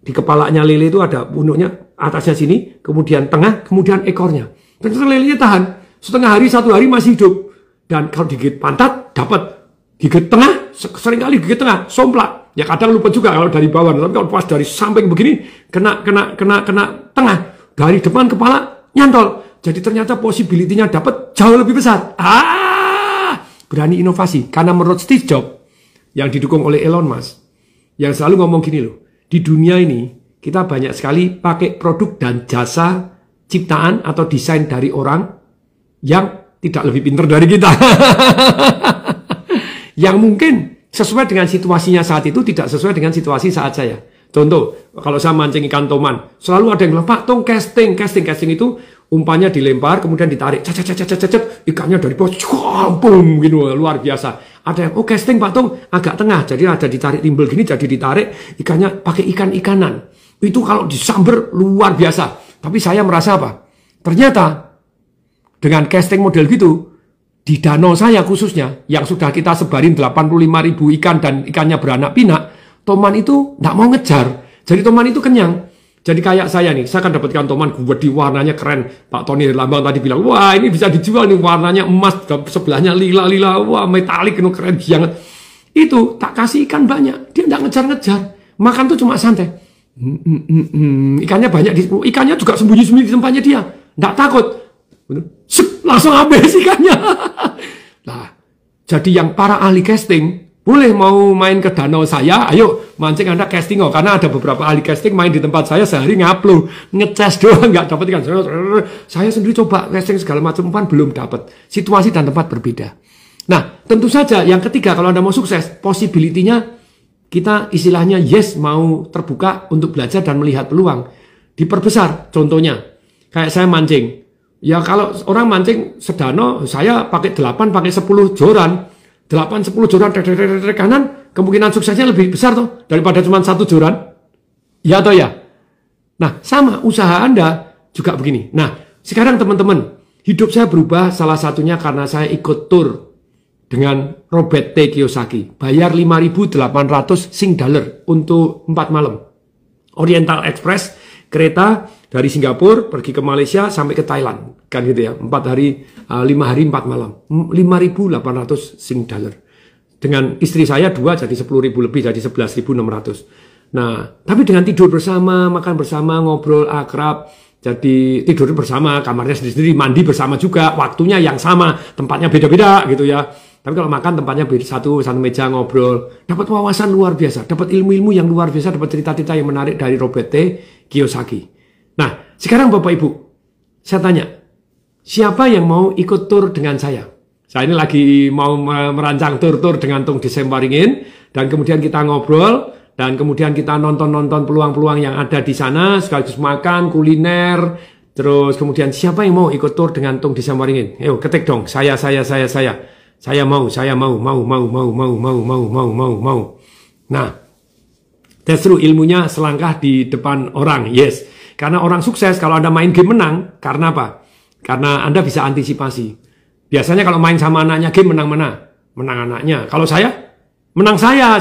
di kepalanya lele itu ada punuknya, atasnya sini, kemudian tengah, kemudian ekornya. Dan lelenya tahan. Setengah hari, 1 hari masih hidup. Dan kalau digigit pantat, dapat. Gigit tengah, seringkali gigit tengah, somplak. Ya kadang lupa juga kalau dari bawah, tapi kalau pas dari samping begini, kena tengah. Dari depan kepala, nyantol. Jadi ternyata possibility-nya dapat jauh lebih besar. Berani inovasi. Karena menurut Steve Jobs, yang didukung oleh Elon Musk, yang selalu ngomong gini loh, di dunia ini, kita banyak sekali pakai produk dan jasa ciptaan atau desain dari orang yang tidak lebih pintar dari kita. Yang mungkin sesuai dengan situasinya saat itu, tidak sesuai dengan situasi saat saya. Contoh, kalau saya mancing ikan toman, selalu ada yang bilang, Pak, tong casting. Casting itu umpannya dilempar, kemudian ditarik, ikannya dari bawah, boom, gitu, luar biasa. Ada yang, casting Pak Tong, agak tengah, jadi ada ditarik timbul gini, jadi ditarik, ikannya pakai ikan-ikanan. Itu kalau disamber, luar biasa. Tapi saya merasa apa? Ternyata, dengan casting model gitu, di danau saya khususnya, yang sudah kita sebarin 85.000 ikan dan ikannya beranak pinak, toman itu nggak mau ngejar. Jadi toman itu kenyang. Jadi kayak saya nih, saya akan dapatkan toman gede, warnanya keren. Pak Tony Lambang tadi bilang, wah ini bisa dijual nih, warnanya emas, sebelahnya lila-lila, wah metalik, keren banget. Itu tak kasih ikan banyak, dia nggak ngejar-ngejar. Makan tuh cuma santai. Ikannya banyak, ikannya juga sembunyi-sembunyi di tempatnya dia. Nggak takut. Langsung habis ikannya. Nah, jadi yang para ahli casting boleh mau main ke danau saya, ayo mancing Anda casting karena ada beberapa ahli casting main di tempat saya sehari ngupload, ngecas doang nggak dapat ikan. Saya sendiri coba casting segala macam umpan belum dapat. Situasi dan tempat berbeda. Nah, tentu saja yang ketiga kalau Anda mau sukses, possibility-nya kita istilahnya yes mau terbuka untuk belajar dan melihat peluang. Diperbesar contohnya. Kayak saya mancing. Ya kalau orang mancing sedano, saya pakai 8, pakai 10 joran. 8-10 joran kanan, kemungkinan suksesnya lebih besar tuh daripada cuma 1 joran. Ya atau ya? Nah, sama usaha Anda juga begini. Nah, sekarang teman-teman, hidup saya berubah salah satunya karena saya ikut tour dengan Robert T. Kiyosaki. Bayar 5.800 $, untuk 4 malam. Oriental Express, kereta dari Singapura pergi ke Malaysia sampai ke Thailand. Kan gitu ya, 5 hari 4 malam, 5.800 $. Dengan istri saya 2 jadi 10.000 lebih, jadi 11.600. Nah, tapi dengan tidur bersama, makan bersama, ngobrol akrab, jadi tidur bersama, kamarnya sendiri-sendiri, mandi bersama juga, waktunya yang sama, tempatnya beda-beda gitu ya. Tapi kalau makan tempatnya beda, satu meja ngobrol, dapat wawasan luar biasa, dapat ilmu-ilmu yang luar biasa, dapat cerita-cerita yang menarik dari Robert T. Kiyosaki. Nah, sekarang Bapak Ibu, saya tanya, siapa yang mau ikut tur dengan saya? Saya ini lagi mau merancang tur-tur dengan Tung Desemwaringin, dan kemudian kita ngobrol, dan kemudian kita nonton peluang-peluang yang ada di sana, sekaligus makan, kuliner, terus kemudian siapa yang mau ikut tur dengan Tung Desemwaringin? Ayo ketik dong, saya. Saya mau. Nah, justru ilmunya selangkah di depan orang, yes. Karena orang sukses, kalau Anda main game menang, karena apa? Karena Anda bisa antisipasi. Biasanya kalau main sama anaknya game menang mana? Menang anaknya. Kalau saya, menang saya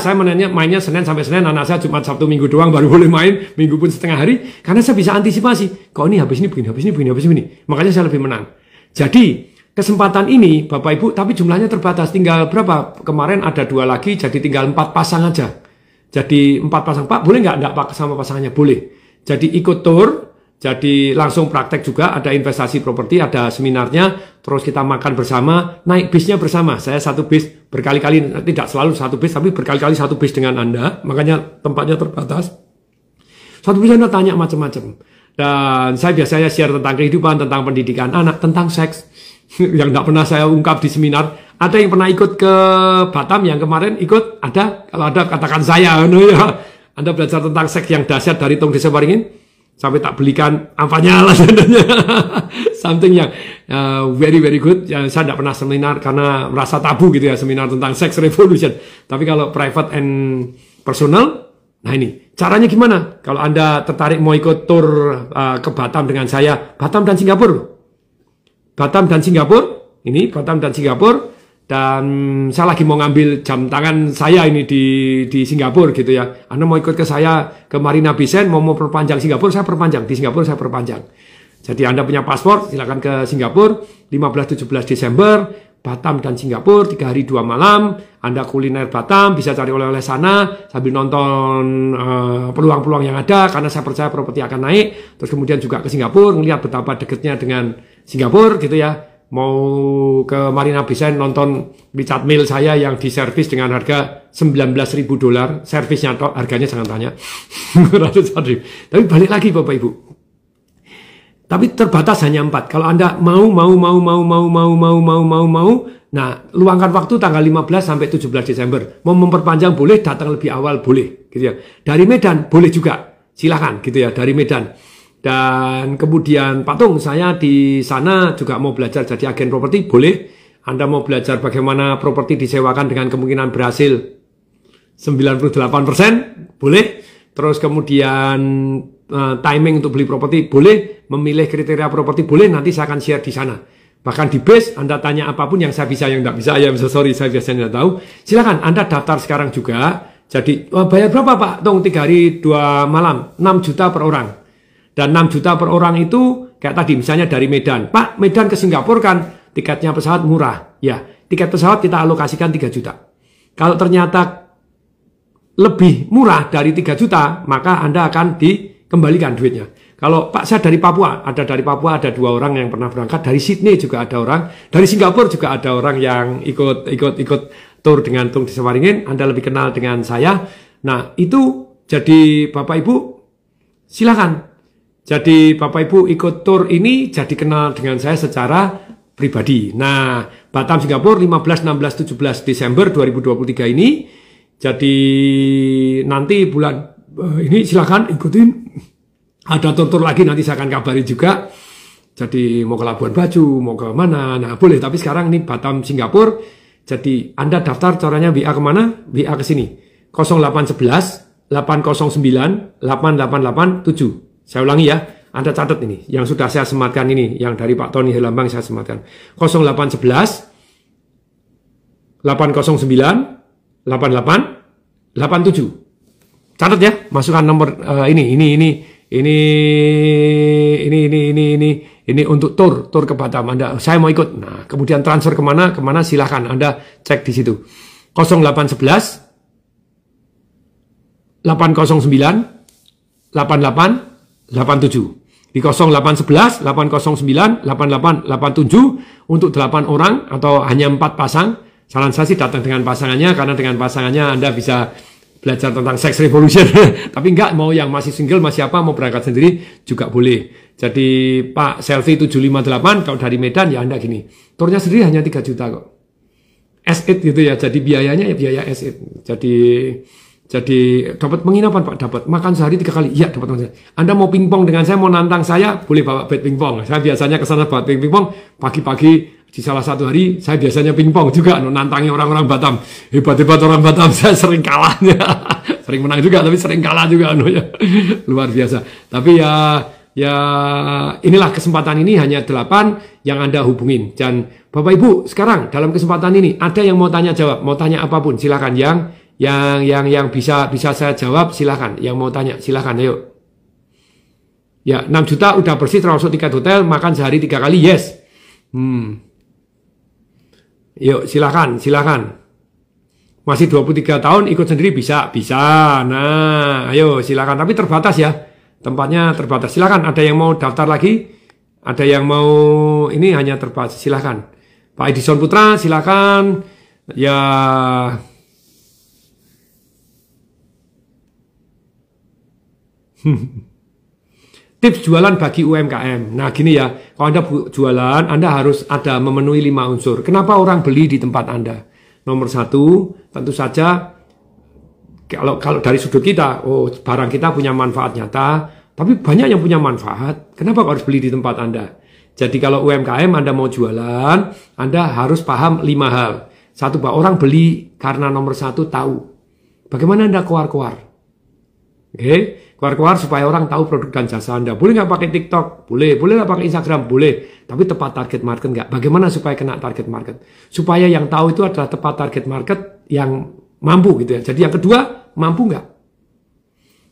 mainnya Senin sampai Senin, anak saya Jumat, Sabtu, Minggu doang baru boleh main, Minggu pun setengah hari, karena saya bisa antisipasi. Kok ini habis ini begini. Makanya saya lebih menang. Jadi, kesempatan ini, Bapak Ibu, tapi jumlahnya terbatas. Tinggal berapa? Kemarin ada 2 lagi, jadi tinggal 4 pasang aja. Jadi 4 pasang. Pak, boleh nggak Pak sama pasangannya? Boleh. Jadi ikut tour, jadi langsung praktek juga, ada investasi properti, ada seminarnya, terus kita makan bersama, naik bisnya bersama. Saya satu bis, berkali-kali, tidak selalu satu bis, tapi berkali-kali satu bis dengan Anda, makanya tempatnya terbatas. Satu bis Anda tanya macam-macam. Dan saya biasanya share tentang kehidupan, tentang pendidikan anak, tentang seks, yang tidak pernah saya ungkap di seminar. Ada yang pernah ikut ke Batam yang kemarin ikut? Ada? Kalau ada katakan saya. Ya. Anda belajar tentang seks yang dahsyat dari Tung Desa Waringin? Sampai tak belikan apanya lah. Something yang very very good. Saya tidak pernah seminar karena merasa tabu gitu ya, seminar tentang sex revolution. Tapi kalau private and personal, nah ini caranya gimana? Kalau Anda tertarik mau ikut tour ke Batam dengan saya, Batam dan Singapura. Batam dan Singapura, ini Batam dan Singapura. Dan saya lagi mau ngambil jam tangan saya ini di Singapura gitu ya. Anda mau ikut ke saya ke Marina Bay Sands, mau perpanjang Singapura, saya perpanjang. Di Singapura saya perpanjang. Jadi Anda punya paspor, silakan ke Singapura, 15-17 Desember, Batam dan Singapura, 3 hari 2 malam. Anda kuliner Batam, bisa cari oleh-oleh sana, sambil nonton peluang-peluang yang ada, karena saya percaya properti akan naik. Terus kemudian juga ke Singapura, melihat betapa dekatnya dengan Singapura gitu ya. Mau ke Marina Bay Sands nonton Richard Mille saya yang diservis dengan harga $19.000, servisnya toh, harganya jangan tanya. Tapi balik lagi Bapak Ibu. Tapi terbatas hanya 4. Kalau Anda mau, nah luangkan waktu tanggal 15 sampai 17 Desember. Mau memperpanjang boleh, datang lebih awal boleh, gitu ya. Dari Medan boleh juga, silakan, gitu ya, dari Medan. Dan kemudian Pak Tung, saya di sana juga mau belajar jadi agen properti, boleh. Anda mau belajar bagaimana properti disewakan dengan kemungkinan berhasil 98%, boleh. Terus kemudian timing untuk beli properti, boleh. Memilih kriteria properti, boleh. Nanti saya akan share di sana. Bahkan di base, Anda tanya apapun yang saya bisa, yang tidak bisa, ya sorry, saya biasanya tidak tahu. Silakan, Anda daftar sekarang juga. Jadi, bayar berapa Pak Tung? 3 hari 2 malam, 6 juta per orang. Dan 6 juta per orang itu, kayak tadi misalnya dari Medan. Pak, Medan ke Singapura kan tiketnya pesawat murah. Ya, tiket pesawat kita alokasikan 3 juta. Kalau ternyata lebih murah dari 3 juta, maka Anda akan dikembalikan duitnya. Kalau Pak, saya dari Papua, ada 2 orang yang pernah berangkat. Dari Sydney juga ada orang. Dari Singapura juga ada orang yang ikut tour dengan Tung Desa Waringin. Anda lebih kenal dengan saya. Nah, itu jadi Bapak Ibu, silakan. Jadi Bapak Ibu ikut tour ini jadi kenal dengan saya secara pribadi. Nah, Batam Singapura 15, 16, 17 Desember 2023 ini. Jadi nanti bulan ini silakan ikutin. Ada tour-tour lagi nanti saya akan kabari juga. Jadi mau ke Labuan Bajo, mau ke mana, nah boleh. Tapi sekarang ini Batam Singapura. Jadi Anda daftar caranya WA kemana? WA ke sini. 0811 809 8887. Saya ulangi ya, Anda catat ini, yang sudah saya sematkan ini, yang dari Pak Tony Helambang saya sematkan. 0811 809 8887. Catat ya, masukkan nomor ini untuk tour ke Batam. Saya mau ikut. Nah, kemudian transfer kemana silahkan Anda cek di situ. 0811 809 88 87. Di 0811 809 8887 untuk 8 orang atau hanya 4 pasang. Saran saya sih datang dengan pasangannya, karena dengan pasangannya Anda bisa belajar tentang sex revolution. Tapi enggak, mau yang masih single, masih apa, mau berangkat sendiri juga boleh. Jadi Pak Selfie 758 kalau dari Medan ya Anda gini. Turnya sendiri hanya 3 juta kok. S8 gitu ya. Jadi biayanya ya biaya S8. Jadi dapat penginapan Pak, dapat makan sehari 3 kali. Iya, dapat makan. Anda mau pingpong dengan saya, mau nantang saya, boleh bawa bat pingpong. Saya biasanya ke sana bawa bat pingpong pagi-pagi di salah satu hari. Saya biasanya pingpong juga, nantangi orang-orang Batam. Hebat-hebat orang Batam, saya sering kalahnya. Sering menang juga, tapi sering kalah juga ya. Luar biasa. Tapi ya inilah kesempatan ini hanya 8 yang Anda hubungin. Dan Bapak Ibu, sekarang dalam kesempatan ini ada yang mau tanya jawab, mau tanya apapun, silakan yang bisa saya jawab, silakan. Yang mau tanya, silakan, ayo. Ya, 6 juta udah bersih, termasuk tiket hotel, makan sehari 3 kali, yes. Yuk, silakan. Masih 23 tahun, ikut sendiri bisa. Nah, ayo silakan. Tapi terbatas ya, tempatnya terbatas. Silakan, ada yang mau daftar lagi? Ada yang mau, ini hanya terbatas, silakan. Pak Edison Putra, silakan. Ya... Tips jualan bagi UMKM. Nah gini ya, kalau Anda jualan, Anda harus ada memenuhi 5 unsur. Kenapa orang beli di tempat Anda? Nomor 1, tentu saja kalau dari sudut kita, barang kita punya manfaat nyata, tapi banyak yang punya manfaat. Kenapa harus beli di tempat Anda? Jadi kalau UMKM Anda mau jualan, Anda harus paham 5 hal. Satu, bahwa orang beli karena nomor 1 tahu. Bagaimana Anda keluar-keluar? Oke, keluar-keluar supaya orang tahu produk dan jasa Anda. Boleh nggak pakai TikTok? Boleh. Boleh nggak pakai Instagram? Boleh. Tapi tepat target market nggak? Bagaimana supaya kena target market? Supaya yang tahu itu adalah tepat target market yang mampu gitu ya. Jadi yang kedua, mampu nggak?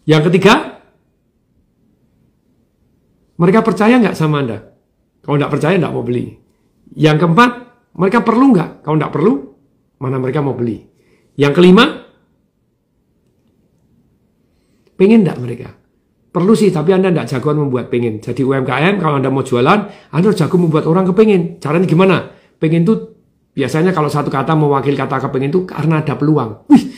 Yang ketiga, mereka percaya nggak sama Anda? Kalau nggak percaya, nggak mau beli. Yang keempat, mereka perlu nggak? Kalau nggak perlu, mana mereka mau beli? Yang kelima, pengen nggak mereka? Perlu sih, tapi Anda nggak jagoan membuat pengen. Jadi UMKM, kalau Anda mau jualan, Anda harus jago membuat orang kepengen. Caranya gimana? Pengen tuh, biasanya kalau satu kata mewakili kata kepengen itu karena ada peluang. Wih,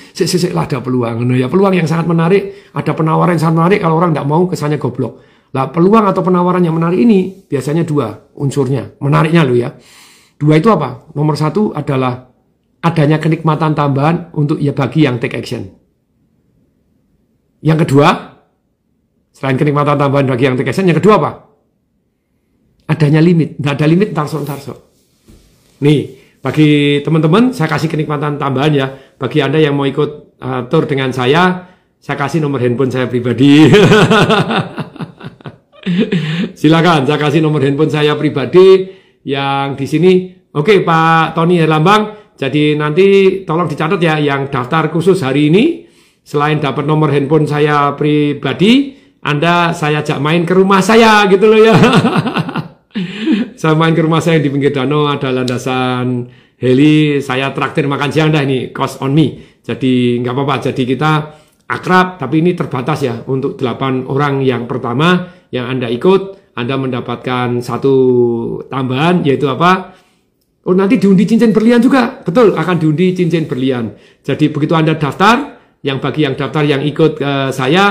lah ada peluang. Nah, ya peluang yang sangat menarik, ada penawaran yang sangat menarik, kalau orang nggak mau kesannya goblok. Lah peluang atau penawaran yang menarik ini biasanya 2 unsurnya. Menariknya loh ya. 2 itu apa? Nomor 1 adalah adanya kenikmatan tambahan untuk ya bagi yang take action. Yang kedua, selain kenikmatan tambahan bagi yang take action, yang kedua apa? Adanya limit. Nggak ada limit, tarso. Nih, bagi teman-teman, saya kasih kenikmatan tambahan ya. Bagi Anda yang mau ikut tour dengan saya kasih nomor handphone saya pribadi. Silakan, saya kasih nomor handphone saya pribadi yang di sini. Oke, Pak Tony Herlambang. Jadi nanti tolong dicatat ya, yang daftar khusus hari ini, selain dapat nomor handphone saya pribadi, saya ajak main ke rumah saya gitu loh ya. Saya main ke rumah saya di pinggir danau, ada landasan heli, saya traktir makan siang dah, ini cost on me. Jadi nggak apa-apa, jadi kita akrab, tapi ini terbatas ya untuk 8 orang yang pertama yang Anda ikut. Anda mendapatkan 1 tambahan, yaitu apa? Oh, nanti diundi cincin berlian juga. Betul, akan diundi cincin berlian. Jadi begitu Anda daftar, bagi yang daftar yang ikut saya,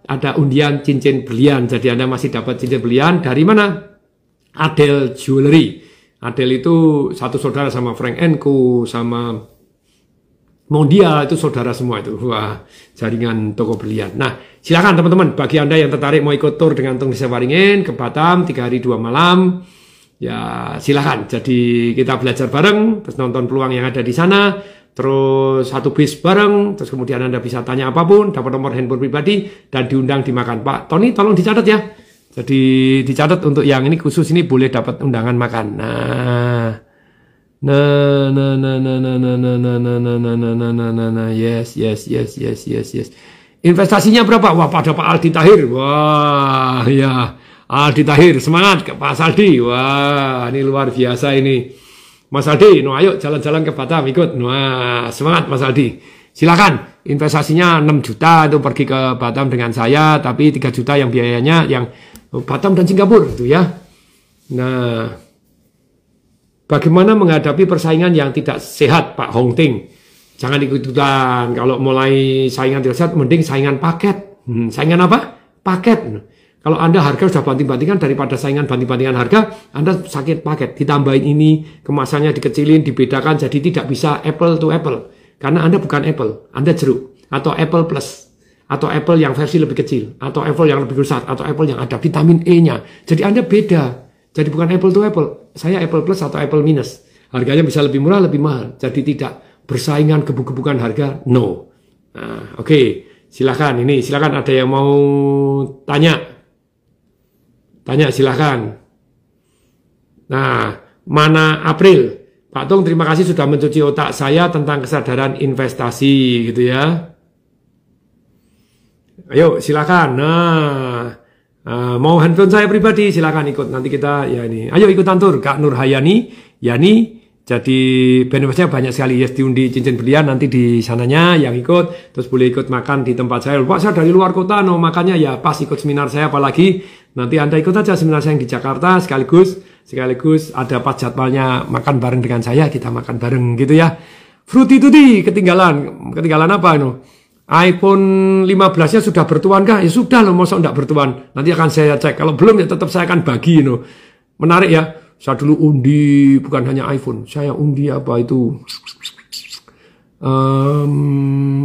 ada undian cincin berlian. Jadi Anda masih dapat cincin berlian dari mana? Adel Jewelry. Adel itu satu saudara sama Frank Enku, sama Mondial, itu saudara semua itu. Wah, jaringan toko berlian. Nah, silakan teman-teman, bagi Anda yang tertarik mau ikut tour dengan Tung Desa Waringin ke Batam 3 hari 2 malam, ya silakan. Jadi kita belajar bareng, terus nonton peluang yang ada di sana, terus 1 bis bareng, terus kemudian Anda bisa tanya apapun, dapat nomor handphone pribadi, dan diundang dimakan. Pak Tony, tolong dicatat ya. Jadi dicatat untuk yang ini khusus ini boleh dapat undangan makan. Yes. Investasinya berapa? Wah, pada Pak Aldi Tahir. Wah, ya. Aldi Tahir, semangat ke Pak Saldi. Wah, ini luar biasa ini. Mas Aldi, ayo jalan-jalan ke Batam ikut. Wah, semangat Mas Aldi. Silakan. Investasinya 6 juta itu pergi ke Batam dengan saya, tapi 3 juta yang biayanya yang Batam dan Singapura itu ya. Nah, bagaimana menghadapi persaingan yang tidak sehat, Pak Hong Ting? Jangan ikut-ikutan. Kalau mulai saingan tidak sehat, mending saingan paket. Saingan apa? Paket. Kalau Anda harga sudah banting-bantingan, daripada saingan banting-bantingan harga, Anda sakit paket. Ditambahin ini, kemasannya dikecilin, dibedakan, jadi tidak bisa apple to apple. Karena Anda bukan apple, Anda jeruk. Atau apple plus. Atau apple yang versi lebih kecil. Atau apple yang lebih besar. Atau apple yang ada vitamin E-nya. Jadi Anda beda. Jadi bukan apple to apple. Saya apple plus atau apple minus. Harganya bisa lebih murah, lebih mahal. Jadi tidak bersaingan gebuk-gebukan harga. No. Nah, oke. Silakan. Ini silakan ada yang mau tanya. Tanya silakan. Nah, mana April? Pak Tung, terima kasih sudah mencuci otak saya tentang kesadaran investasi gitu ya. Ayo silakan. Mau handphone saya pribadi silakan ikut, nanti kita ya ini. Ayo ikutan tur Kak Nur Hayani, Yani. Jadi benefitnya banyak sekali ya, diundi cincin berlian nanti di sananya yang ikut, terus boleh ikut makan di tempat saya. Pak, saya dari luar kota, makannya ya pas ikut seminar saya, apalagi nanti Anda ikut aja seminar saya yang di Jakarta sekaligus ada pas jadwalnya makan bareng dengan saya, kita makan bareng gitu ya. Fruity Tutti ketinggalan apa iPhone 15-nya sudah bertuan kah? Ya sudah loh, masa enggak bertuan. Nanti akan saya cek. Kalau belum ya tetap saya akan bagi. Menarik ya. Saya dulu undi bukan hanya iPhone. Saya undi apa itu?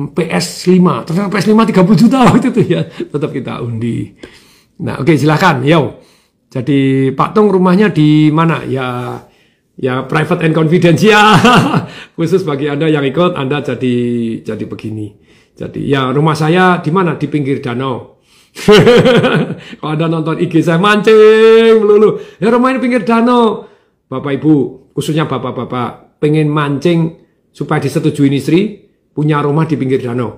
PS5. Ternyata PS5 30 juta waktu itu ya. Tetap kita undi. Nah oke, silahkan. Yo. Jadi Pak Tung rumahnya di mana? Ya private and confidential. Khusus bagi Anda yang ikut, Anda jadi begini. Jadi ya rumah saya di mana? Di pinggir danau. Kalau Anda nonton IG saya mancing melulu. Ya rumah ini pinggir danau. Bapak Ibu, khususnya bapak-bapak, pengen mancing supaya disetujui istri, punya rumah di pinggir danau.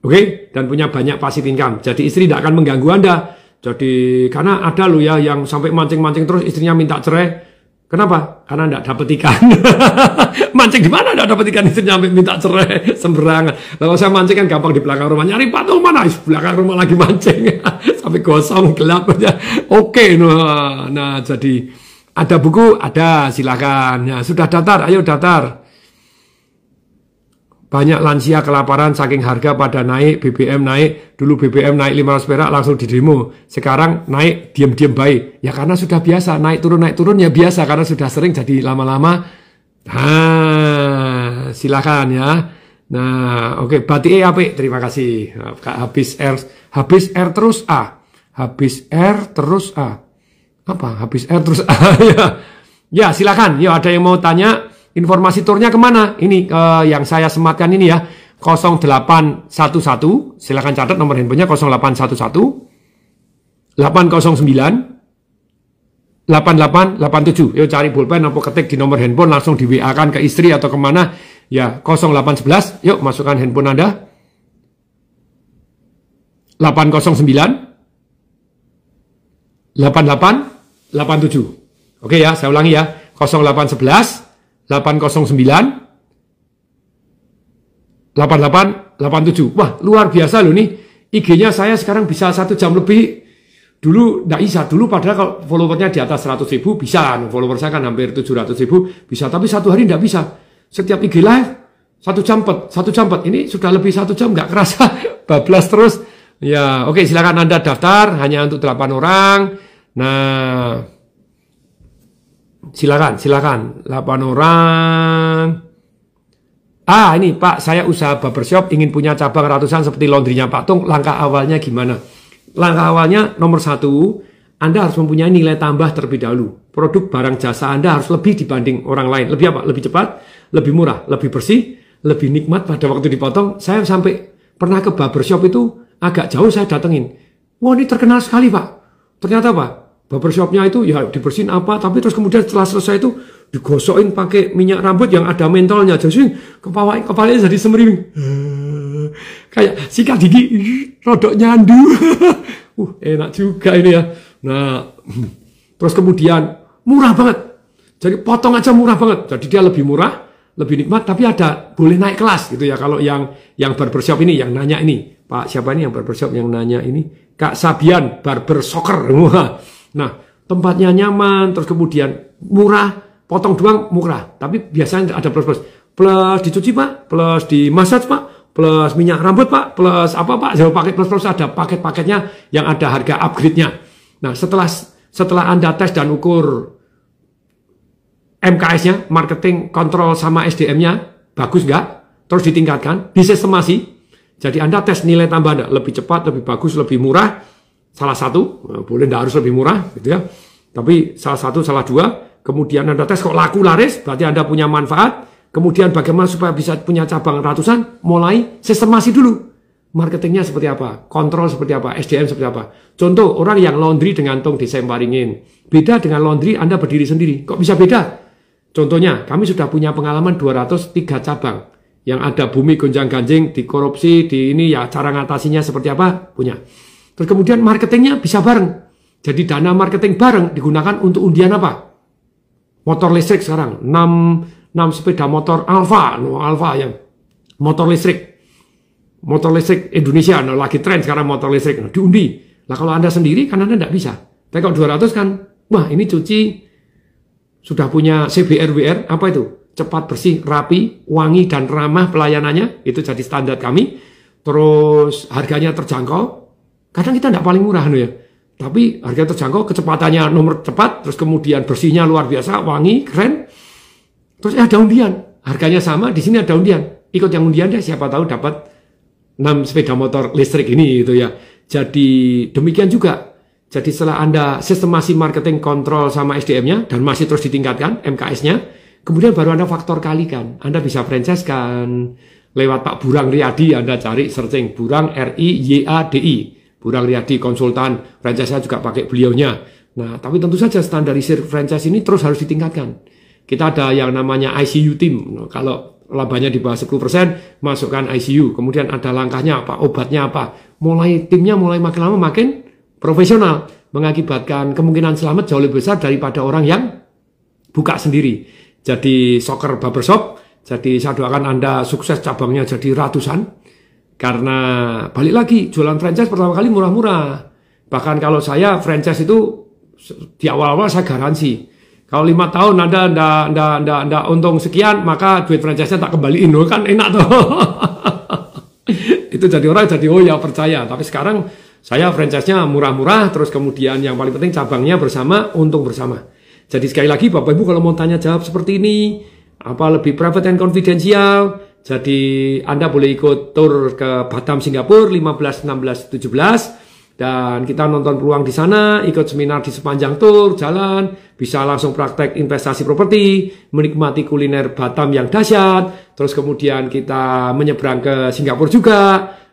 Oke? Dan punya banyak passive income. Jadi istri tidak akan mengganggu Anda. Jadi karena ada loh ya yang sampai mancing-mancing terus istrinya minta cerai. Kenapa? Karena enggak dapat ikan. Mancing di mana enggak dapat ikan, istrinya sampai minta cerai, semberangan. Kalau saya mancing kan gampang di belakang rumah. Nyari Pak Tung mana? Di belakang rumah lagi mancing. Sampai gosong, gelap aja. Oke, nah jadi ada buku, ada, silakan. Ya, sudah daftar, ayo daftar. Banyak lansia kelaparan saking harga pada naik, BBM naik. Dulu BBM naik 500 perak langsung di demo. Sekarang naik diam-diam baik. Ya karena sudah biasa, naik turun ya biasa. Karena sudah sering jadi lama-lama. Nah, silakan ya. Nah, oke, Batik apik, terima kasih. Habis R terus A. Habis R terus A. Apa? Habis R terus A. Ya, silakan. Ya, ada yang mau tanya? Informasi turnya kemana? Ini yang saya sematkan ini ya. 0811. Silakan catat nomor handphonenya 0811 809 8887. Yuk cari pulpen atau ketik di nomor handphone langsung di WA kan ke istri atau kemana. Ya 0811. Yuk masukkan handphone Anda. 809 8887. Oke ya, saya ulangi ya. 0811 809 8887. Wah, luar biasa loh nih. IG-nya saya sekarang bisa 1 jam lebih. Dulu enggak bisa. Dulu padahal kalau followernya di atas 100.000 bisa. Follower saya kan hampir 700.000 bisa. Tapi satu hari enggak bisa. Setiap IG live 1 jam 4. Ini sudah lebih 1 jam enggak kerasa. Bablas terus. Ya, oke, silakan Anda daftar. Hanya untuk 8 orang. Nah, silakan 8 orang. Ini Pak, saya usaha barbershop, ingin punya cabang ratusan seperti laundrynya Pak Tung. Langkah awalnya gimana? Langkah awalnya nomor 1, Anda harus mempunyai nilai tambah terlebih dahulu. Produk barang jasa Anda harus lebih dibanding orang lain. Lebih apa? Lebih cepat, lebih murah, lebih bersih, lebih nikmat pada waktu dipotong. Saya sampai pernah ke barbershop itu agak jauh saya datengin. Wah, ini terkenal sekali Pak. Ternyata Pak, barbershopnya itu ya dibersihin apa, tapi terus kemudian setelah selesai itu digosokin pakai minyak rambut yang ada mentolnya, jadi kepalanya jadi semeriwing, kayak sikat gigi rodok nyandu. Enak juga ini ya. Nah, terus kemudian murah banget, jadi potong aja murah banget, jadi dia lebih murah, lebih nikmat, tapi ada boleh naik kelas gitu ya. Kalau yang barbershop ini yang nanya ini, Pak siapa ini yang barbershop yang nanya ini, Kak Sabian Barber Soccer. Nah, tempatnya nyaman, terus kemudian murah, potong doang murah, tapi biasanya ada plus-plus. Plus dicuci Pak, plus di massage Pak, plus minyak rambut Pak, plus apa Pak, jangan pakai plus-plus, ada paket-paketnya yang ada harga upgrade-nya. Nah, setelah Anda tes dan ukur MKS-nya, marketing, kontrol sama SDM-nya, bagus nggak? Terus ditingkatkan, disistemasi. Jadi Anda tes nilai tambah Anda, lebih cepat, lebih bagus, lebih murah. Salah satu, boleh tidak harus lebih murah, gitu ya. Tapi salah satu, salah dua, kemudian Anda tes kok laku laris, berarti Anda punya manfaat. Kemudian bagaimana supaya bisa punya cabang ratusan, mulai sistemasi dulu. Marketingnya seperti apa, kontrol seperti apa, SDM seperti apa. Contoh, orang yang laundry dengan tong disemparingin. Beda dengan laundry Anda berdiri sendiri. Kok bisa beda? Contohnya, kami sudah punya pengalaman 203 cabang. Yang ada bumi gonjang-ganjing, dikorupsi, di ini ya cara ngatasinya seperti apa, punya. Terus kemudian marketingnya bisa bareng. Jadi dana marketing bareng digunakan untuk undian apa? Motor listrik sekarang. 6 sepeda motor Alfa yang motor listrik. Motor listrik Indonesia, lagi tren sekarang motor listrik. Diundi. Nah kalau Anda sendiri kan Anda tidak bisa. Tapi kalau 200 kan, wah ini cuci, sudah punya CBR-WR, apa itu? Cepat, bersih, rapi, wangi, dan ramah pelayanannya. Itu jadi standar kami. terus harganya terjangkau. Kadang kita tidak paling murah ya, tapi harga terjangkau, kecepatannya nomor cepat, terus kemudian bersihnya luar biasa, wangi, keren. Terus ada undian, harganya sama, di sini ada undian. Ikut yang undian deh, siapa tahu dapat 6 sepeda motor listrik ini gitu ya. Jadi demikian juga. Jadi setelah Anda sistemasi marketing, kontrol sama SDM-nya dan masih terus ditingkatkan MKS-nya, kemudian baru Anda faktor kalikan. Anda bisa franchise kan lewat Pak Burang Riyadi. Anda cari searching Burang RIYADI, Burang Riyadi konsultan, franchise saya juga pakai beliaunya. Nah, tapi tentu saja standarisir franchise ini terus harus ditingkatkan. Kita ada yang namanya ICU team. Nah, kalau labanya di bawah 10%, masukkan ICU. Kemudian ada langkahnya apa, obatnya apa. Timnya mulai makin lama makin profesional, mengakibatkan kemungkinan selamat jauh lebih besar daripada orang yang buka sendiri. Jadi soccer barbershop, jadi saya doakan Anda sukses, cabangnya jadi ratusan. Karena balik lagi, jualan franchise pertama kali murah-murah. Bahkan kalau saya franchise itu di awal-awal saya garansi. Kalau 5 tahun Anda untung sekian, maka duit franchise-nya tak kembaliin. Kan enak tuh. Itu jadi orang jadi oh ya percaya. Tapi sekarang saya franchise-nya murah-murah, terus kemudian yang paling penting cabangnya bersama, untung bersama. Jadi sekali lagi Bapak Ibu kalau mau tanya jawab seperti ini, apa lebih private and confidential, jadi Anda boleh ikut tour ke Batam, Singapura 15, 16, 17. Dan kita nonton peluang di sana, ikut seminar di sepanjang tour, jalan, bisa langsung praktek investasi properti, menikmati kuliner Batam yang dahsyat, terus kemudian kita menyeberang ke Singapura juga.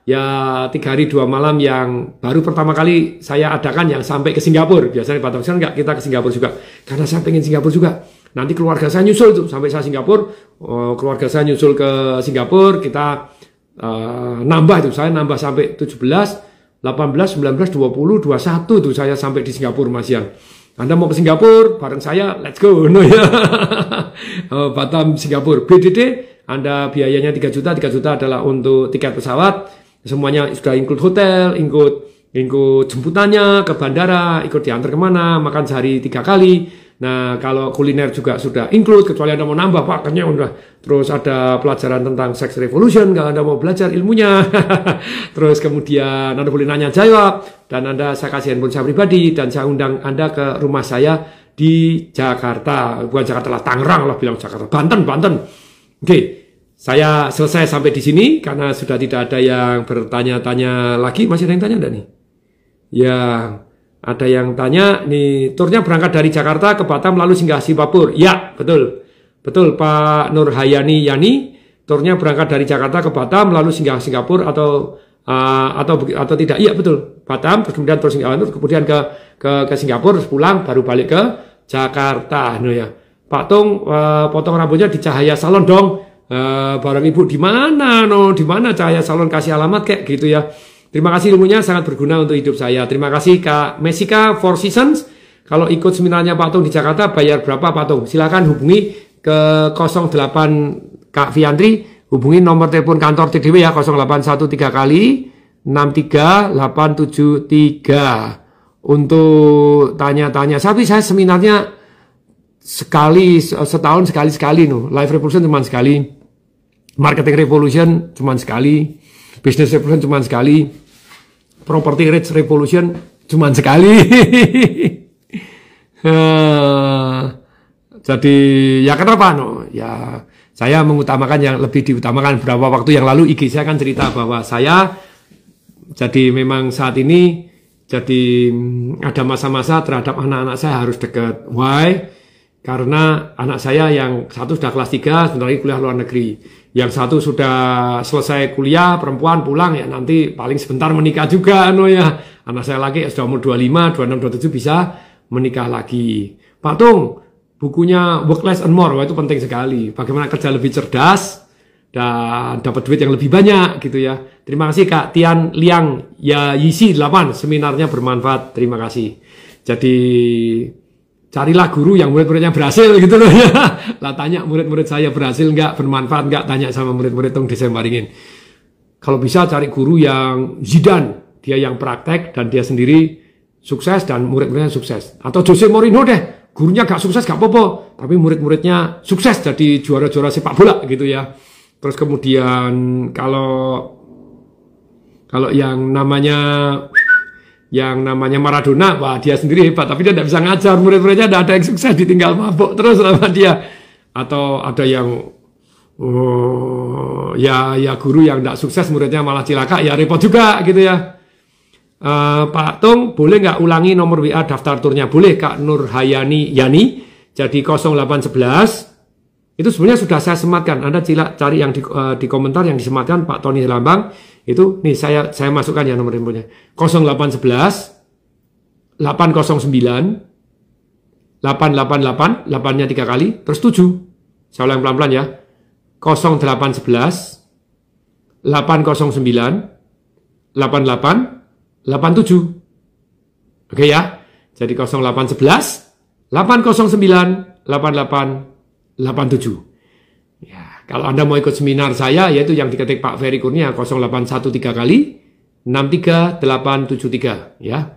Ya 3 hari 2 malam yang baru pertama kali saya adakan yang sampai ke Singapura. Biasanya Batam sekarang enggak, kita ke Singapura juga. Karena saya pengen Singapura juga. Nanti keluarga saya nyusul tuh sampai saya Singapura. Keluarga saya nyusul ke Singapura, kita nambah itu. Saya nambah sampai 17, 18, 19, 20, 21 tuh saya sampai di Singapura Mas Yan. Anda mau ke Singapura bareng saya, let's go. No, ya. Batam, Singapura. BDD, Anda biayanya 3 juta. 3 juta adalah untuk tiket pesawat. Semuanya sudah include hotel, include jemputannya ke bandara, ikut diantar kemana, makan sehari 3 kali. Nah, kalau kuliner juga sudah include, kecuali Anda mau nambah, Pak, kenyang udah. Terus ada pelajaran tentang sex revolution, kalau Anda mau belajar ilmunya. Terus kemudian Anda boleh nanya jawab, dan saya kasih handphone saya pribadi, dan saya undang Anda ke rumah saya di Jakarta. Bukan Jakarta lah, Tangerang lah bilang Jakarta. Banten. Oke. Saya selesai sampai di sini karena sudah tidak ada yang bertanya-tanya lagi. Masih ada yang tanya enggak nih? Ya, ada yang tanya nih, turnya berangkat dari Jakarta ke Batam lalu singgah Singapura. Ya, betul. Betul Pak Nurhayani Yani, turnya berangkat dari Jakarta ke Batam lalu singgah Singapura atau tidak? Iya, betul. Batam terus Singapura, kemudian ke Singapura terus pulang baru balik ke Jakarta. No ya. Pak Tung potong rambutnya di Cahaya Salon dong. Barang Ibu di mana? Di mana Cahaya Salon, kasih alamat kayak gitu ya. Terima kasih ilmunya sangat berguna untuk hidup saya. Terima kasih Kak Mesika Four Seasons. Kalau ikut seminarnya Pak Tung di Jakarta bayar berapa Pak Tung? Silakan hubungi ke 08 Kak Fiantri, hubungi nomor telepon kantor TDW ya 0813 kali 63873 untuk tanya-tanya. Tapi saya seminarnya setahun sekali Live Revolution cuma sekali. Marketing Revolution cuma sekali, Business Revolution cuma sekali, Property Rich Revolution cuma sekali. Jadi ya kenapa? Ya saya mengutamakan yang lebih diutamakan. Beberapa waktu yang lalu IG saya kan cerita bahwa saya jadi memang saat ini jadi ada masa-masa terhadap anak-anak saya harus dekat. Why? Karena anak saya yang satu sudah kelas 3, sebentar lagi kuliah luar negeri. Yang satu sudah selesai kuliah, perempuan pulang, ya nanti paling sebentar menikah juga. Ya. Anak saya lagi sudah umur 25, 26, 27 bisa menikah lagi. Pak Tung, bukunya Work Less and More, itu penting sekali. Bagaimana kerja lebih cerdas dan dapat duit yang lebih banyak gitu ya. Terima kasih Kak Tian Liang ya Yisi 8, seminarnya bermanfaat. Terima kasih. Jadi carilah guru yang murid-muridnya berhasil gitu loh ya. Lah tanya murid-murid saya berhasil enggak, bermanfaat enggak, tanya sama murid-murid Tung Desember ingin. Kalau bisa cari guru yang Zidane, dia yang praktek dan dia sendiri sukses dan murid-muridnya sukses. Atau Jose Mourinho deh, gurunya gak sukses gak apa-apa, tapi murid-muridnya sukses jadi juara-juara sepak bola gitu ya. Terus kemudian kalau Kalau yang namanya Maradona, wah dia sendiri hebat, tapi dia tidak bisa ngajar, murid-muridnya tidak ada yang sukses, ditinggal mabuk terus sama dia. Atau ada yang ya guru yang tidak sukses, muridnya malah cilaka, ya repot juga gitu ya. Pak Tung, boleh nggak ulangi nomor WA daftar turnya? Boleh, Kak Nurhayani Yani, jadi 0811. Itu sebenarnya sudah saya sematkan. Anda cari yang di komentar yang disematkan Pak Tony Lambang. Itu nih saya masukkan ya nomor infonya. 0811 809 888, 8-nya 3 kali, terus 7. Saya ulang pelan-pelan ya. 0811 809 88 87. Oke ya. Jadi 0811 809 88 87. Ya, kalau Anda mau ikut seminar saya, yaitu yang diketik Pak Ferry Kurnia 0813 kali 63873 ya.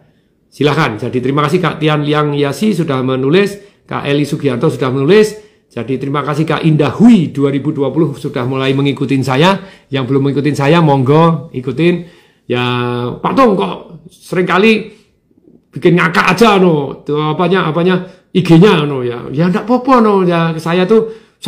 Silahkan. Jadi terima kasih Kak Tian Liang Yasi sudah menulis, Kak Eli Sugiarto sudah menulis. Jadi terima kasih Kak Indah Hui 2020 sudah mulai mengikutin saya. Yang belum mengikutin saya monggo ikutin. Ya Pak Tung kok seringkali bikin ngakak aja no. Apanya IG-nya no ya enggak apa-apa no ya, saya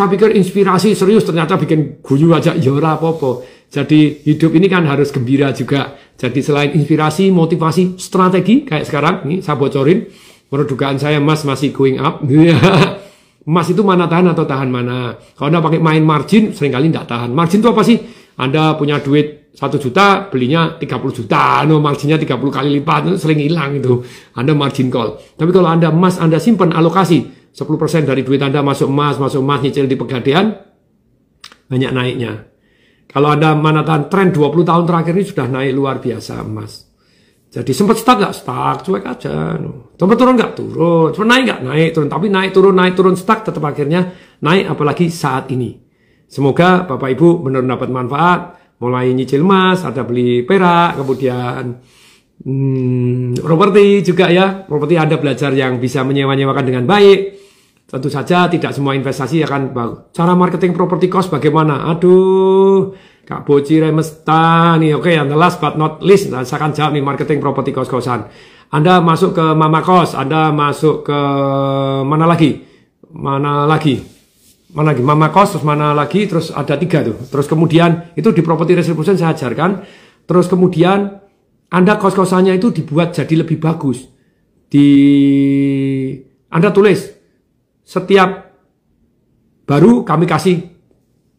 pikir inspirasi serius ternyata bikin guyu aja ya ora apa-apa. Jadi hidup ini kan harus gembira juga. Jadi selain inspirasi, motivasi, strategi kayak sekarang ini saya bocorin menurut dugaan saya emas masih going up. Emas itu mana tahan atau tahan mana. Kalau Anda pakai main margin seringkali enggak tahan. Margin itu apa sih? Anda punya duit 1 juta, belinya 30 juta, no, marginnya 30 kali lipat, itu sering hilang itu. Anda margin call. Tapi kalau Anda emas, Anda simpan alokasi, 10% dari duit Anda masuk emas, nyicil di Pegadaian, banyak naiknya. Kalau Anda mana tahan tren 20 tahun terakhir ini sudah naik luar biasa emas. Jadi sempat stuck nggak? Stuck, cuek aja. No. Sempat turun nggak? Turun. Sempat naik nggak? Naik, turun. Tapi naik, turun, stuck, tetap akhirnya naik, apalagi saat ini. Semoga Bapak Ibu benar dapat manfaat. Mulai nyicil emas, ada beli perak, kemudian properti juga ya. Properti Anda belajar yang bisa menyewa-nyewakan dengan baik. Tentu saja tidak semua investasi akan bagus. Cara marketing properti cost bagaimana? Aduh, Kak Boci Remesta nih. Oke, yang last but not least, saya akan jawab nih marketing properti cost-kosan. Anda masuk ke Mama Kos, Anda masuk ke mana lagi? Mama Kos, terus mana lagi, terus ada 3 tuh. Terus kemudian itu di property reservation saya ajarkan. Terus kemudian Anda kos-kosannya itu dibuat jadi lebih bagus. Anda tulis setiap baru kami kasih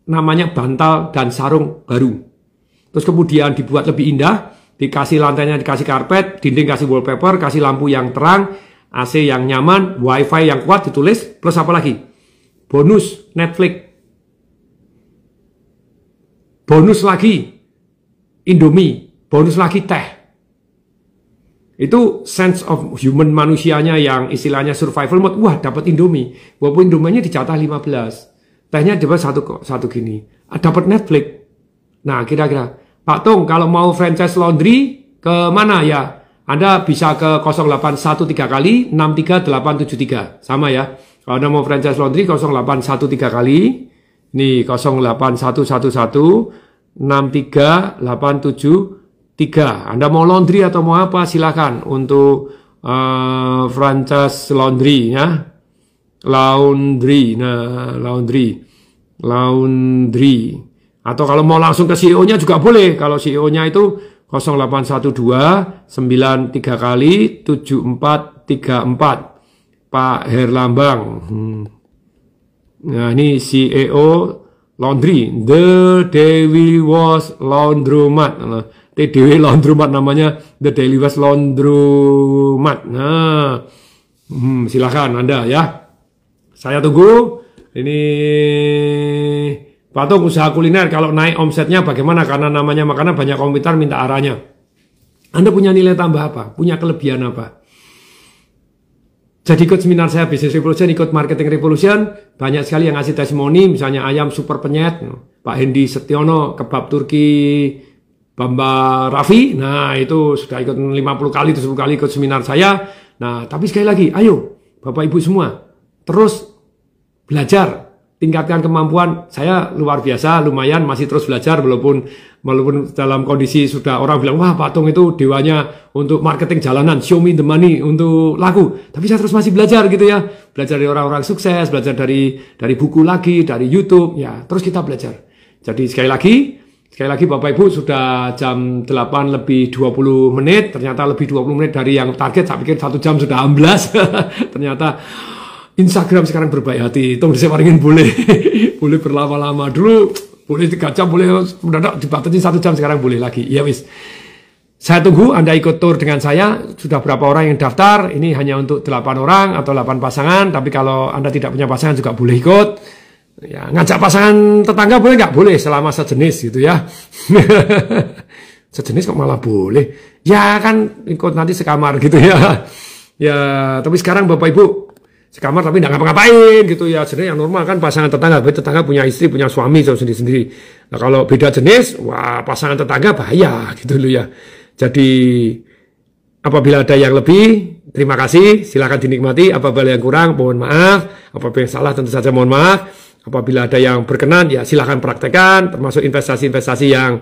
namanya bantal dan sarung baru. Terus kemudian dibuat lebih indah, dikasih lantainya, dikasih karpet, dinding kasih wallpaper, kasih lampu yang terang, AC yang nyaman, wifi yang kuat ditulis, plus apa lagi? Bonus Netflix, bonus lagi Indomie, bonus lagi teh. Itu sense of human manusianya yang istilahnya survival mode. Wah, dapat Indomie. Walaupun Indominya dijatah 15. Tehnya dapat satu gini. Dapat Netflix. Nah, kira-kira Pak Tung kalau mau franchise laundry ke mana ya? Anda bisa ke 0813 kali 63873. Sama ya. Kalau Anda mau franchise laundry 0813 kali, nih 08111 63873. Anda mau laundry atau mau apa silakan untuk franchise laundry ya. Laundry. Atau kalau mau langsung ke CEO-nya juga boleh. Kalau CEO-nya itu 0812 93 kali 7434. Pak Herlambang. Nah, ini CEO laundry. The Dewi Was Laundromat. TDW Laundromat namanya. The Dewi Was Laundromat. Nah, silakan Anda ya. Saya tunggu. Ini Pak Tung usaha kuliner kalau naik omsetnya bagaimana? Karena namanya makanan banyak komentar minta arahnya. Anda punya nilai tambah apa? Punya kelebihan apa? Jadi ikut seminar saya Business Revolution, ikut Marketing Revolution, banyak sekali yang ngasih testimoni, misalnya ayam super penyet, Pak Hendi Setiono, kebab Turki, Bamba Raffi, nah itu sudah ikut 50 kali, 10 kali ikut seminar saya. Nah, tapi sekali lagi, ayo Bapak Ibu semua, terus belajar, tingkatkan kemampuan. Saya luar biasa, lumayan, masih terus belajar, walaupun Walaupun dalam kondisi sudah orang bilang, wah Pak Tung itu dewanya untuk marketing jalanan, show me the money untuk laku. Tapi saya terus masih belajar gitu ya. Belajar dari orang-orang sukses, belajar dari buku lagi, dari YouTube. Ya, terus kita belajar. Jadi sekali lagi Bapak Ibu sudah jam 8 lebih 20 menit. Ternyata lebih 20 menit dari yang target. Saya pikir 1 jam sudah amblas. Ternyata Instagram sekarang berbaik hati. Tung disewaringin boleh. Boleh berlama-lama dulu. Boleh 3 jam, boleh mendadak dibatasi 1 jam, sekarang boleh lagi. Ya wis. Saya tunggu Anda ikut tour dengan saya. Sudah berapa orang yang daftar? Ini hanya untuk 8 orang atau 8 pasangan. Tapi kalau Anda tidak punya pasangan juga boleh ikut. Ya, ngajak pasangan tetangga boleh nggak? Boleh, selama sejenis gitu ya. Sejenis kok malah boleh. Ya kan ikut nanti sekamar gitu ya. Ya, tapi sekarang Bapak Ibu sekamar tapi nggak ngapa-ngapain gitu ya. Sebenarnya yang normal kan pasangan tetangga punya istri, punya suami sendiri-sendiri. Nah kalau beda jenis, wah pasangan tetangga bahaya gitu loh ya. Jadi apabila ada yang lebih, terima kasih, silakan dinikmati. Apabila yang kurang, mohon maaf. Apabila yang salah tentu saja mohon maaf. Apabila ada yang berkenan, ya silakan praktekkan, termasuk investasi-investasi yang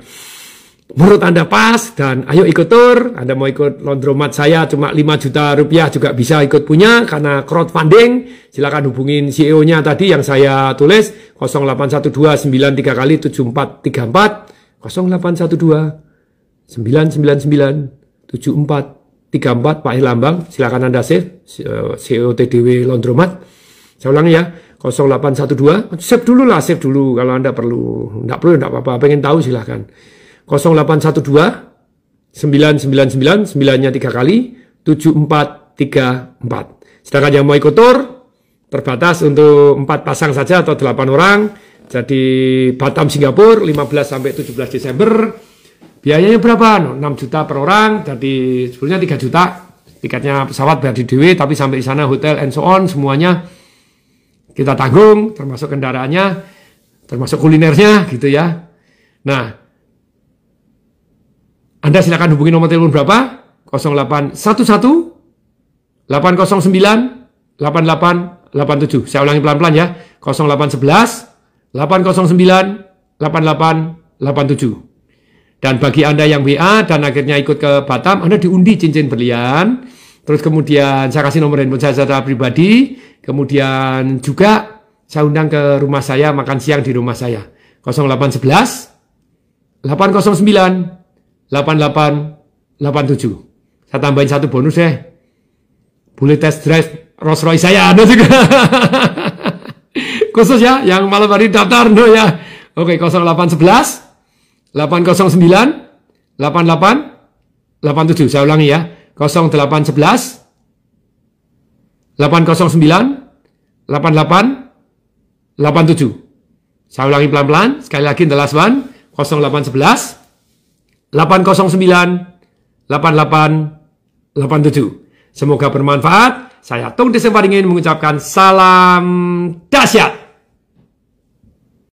menurut Anda pas, dan ayo ikut tour. Anda mau ikut laundromat saya cuma 5 juta rupiah juga bisa ikut punya karena crowdfunding. Silakan hubungin CEO-nya tadi yang saya tulis 0812 93 kali 7434 0812 999 7434 Pak Herlambang. Silakan Anda save CEO TDW Laundromat. Saya ulangi ya, 0812 save dulu lah, save dulu kalau Anda perlu. Enggak perlu enggak apa-apa, pengen tahu silakan. 0812 999 9-nya 3 kali 7434. Sedangkan yang mau ikut tour terbatas untuk 4 pasang saja atau 8 orang. Jadi Batam Singapura 15 sampai 17 Desember. Biayanya berapa? 6 juta per orang. Jadi sebetulnya 3 juta. Tiketnya pesawat bayar di DW, tapi sampai di sana hotel and so on semuanya kita tanggung, termasuk kendaraannya, termasuk kulinernya gitu ya. Nah, Anda silakan hubungi nomor telepon berapa? 0811 809 8887. Saya ulangi pelan-pelan ya. 0811 809 8887. Dan bagi Anda yang WA dan akhirnya ikut ke Batam, Anda diundi cincin berlian. Terus kemudian saya kasih nomor handphone saya secara pribadi. Kemudian juga saya undang ke rumah saya, makan siang di rumah saya. 0811 809 8887. Saya tambahin satu bonus ya. Boleh test drive Rolls Royce saya ada juga. Khusus ya yang malam hari daftar no ya. Oke, 0811 809 8887. Saya ulangi ya. 0811 809 8887. Saya ulangi pelan-pelan. Sekali lagi the last one. 0811 809 8887. Semoga bermanfaat. Saya Tung Desembaringin mengucapkan salam dahsyat.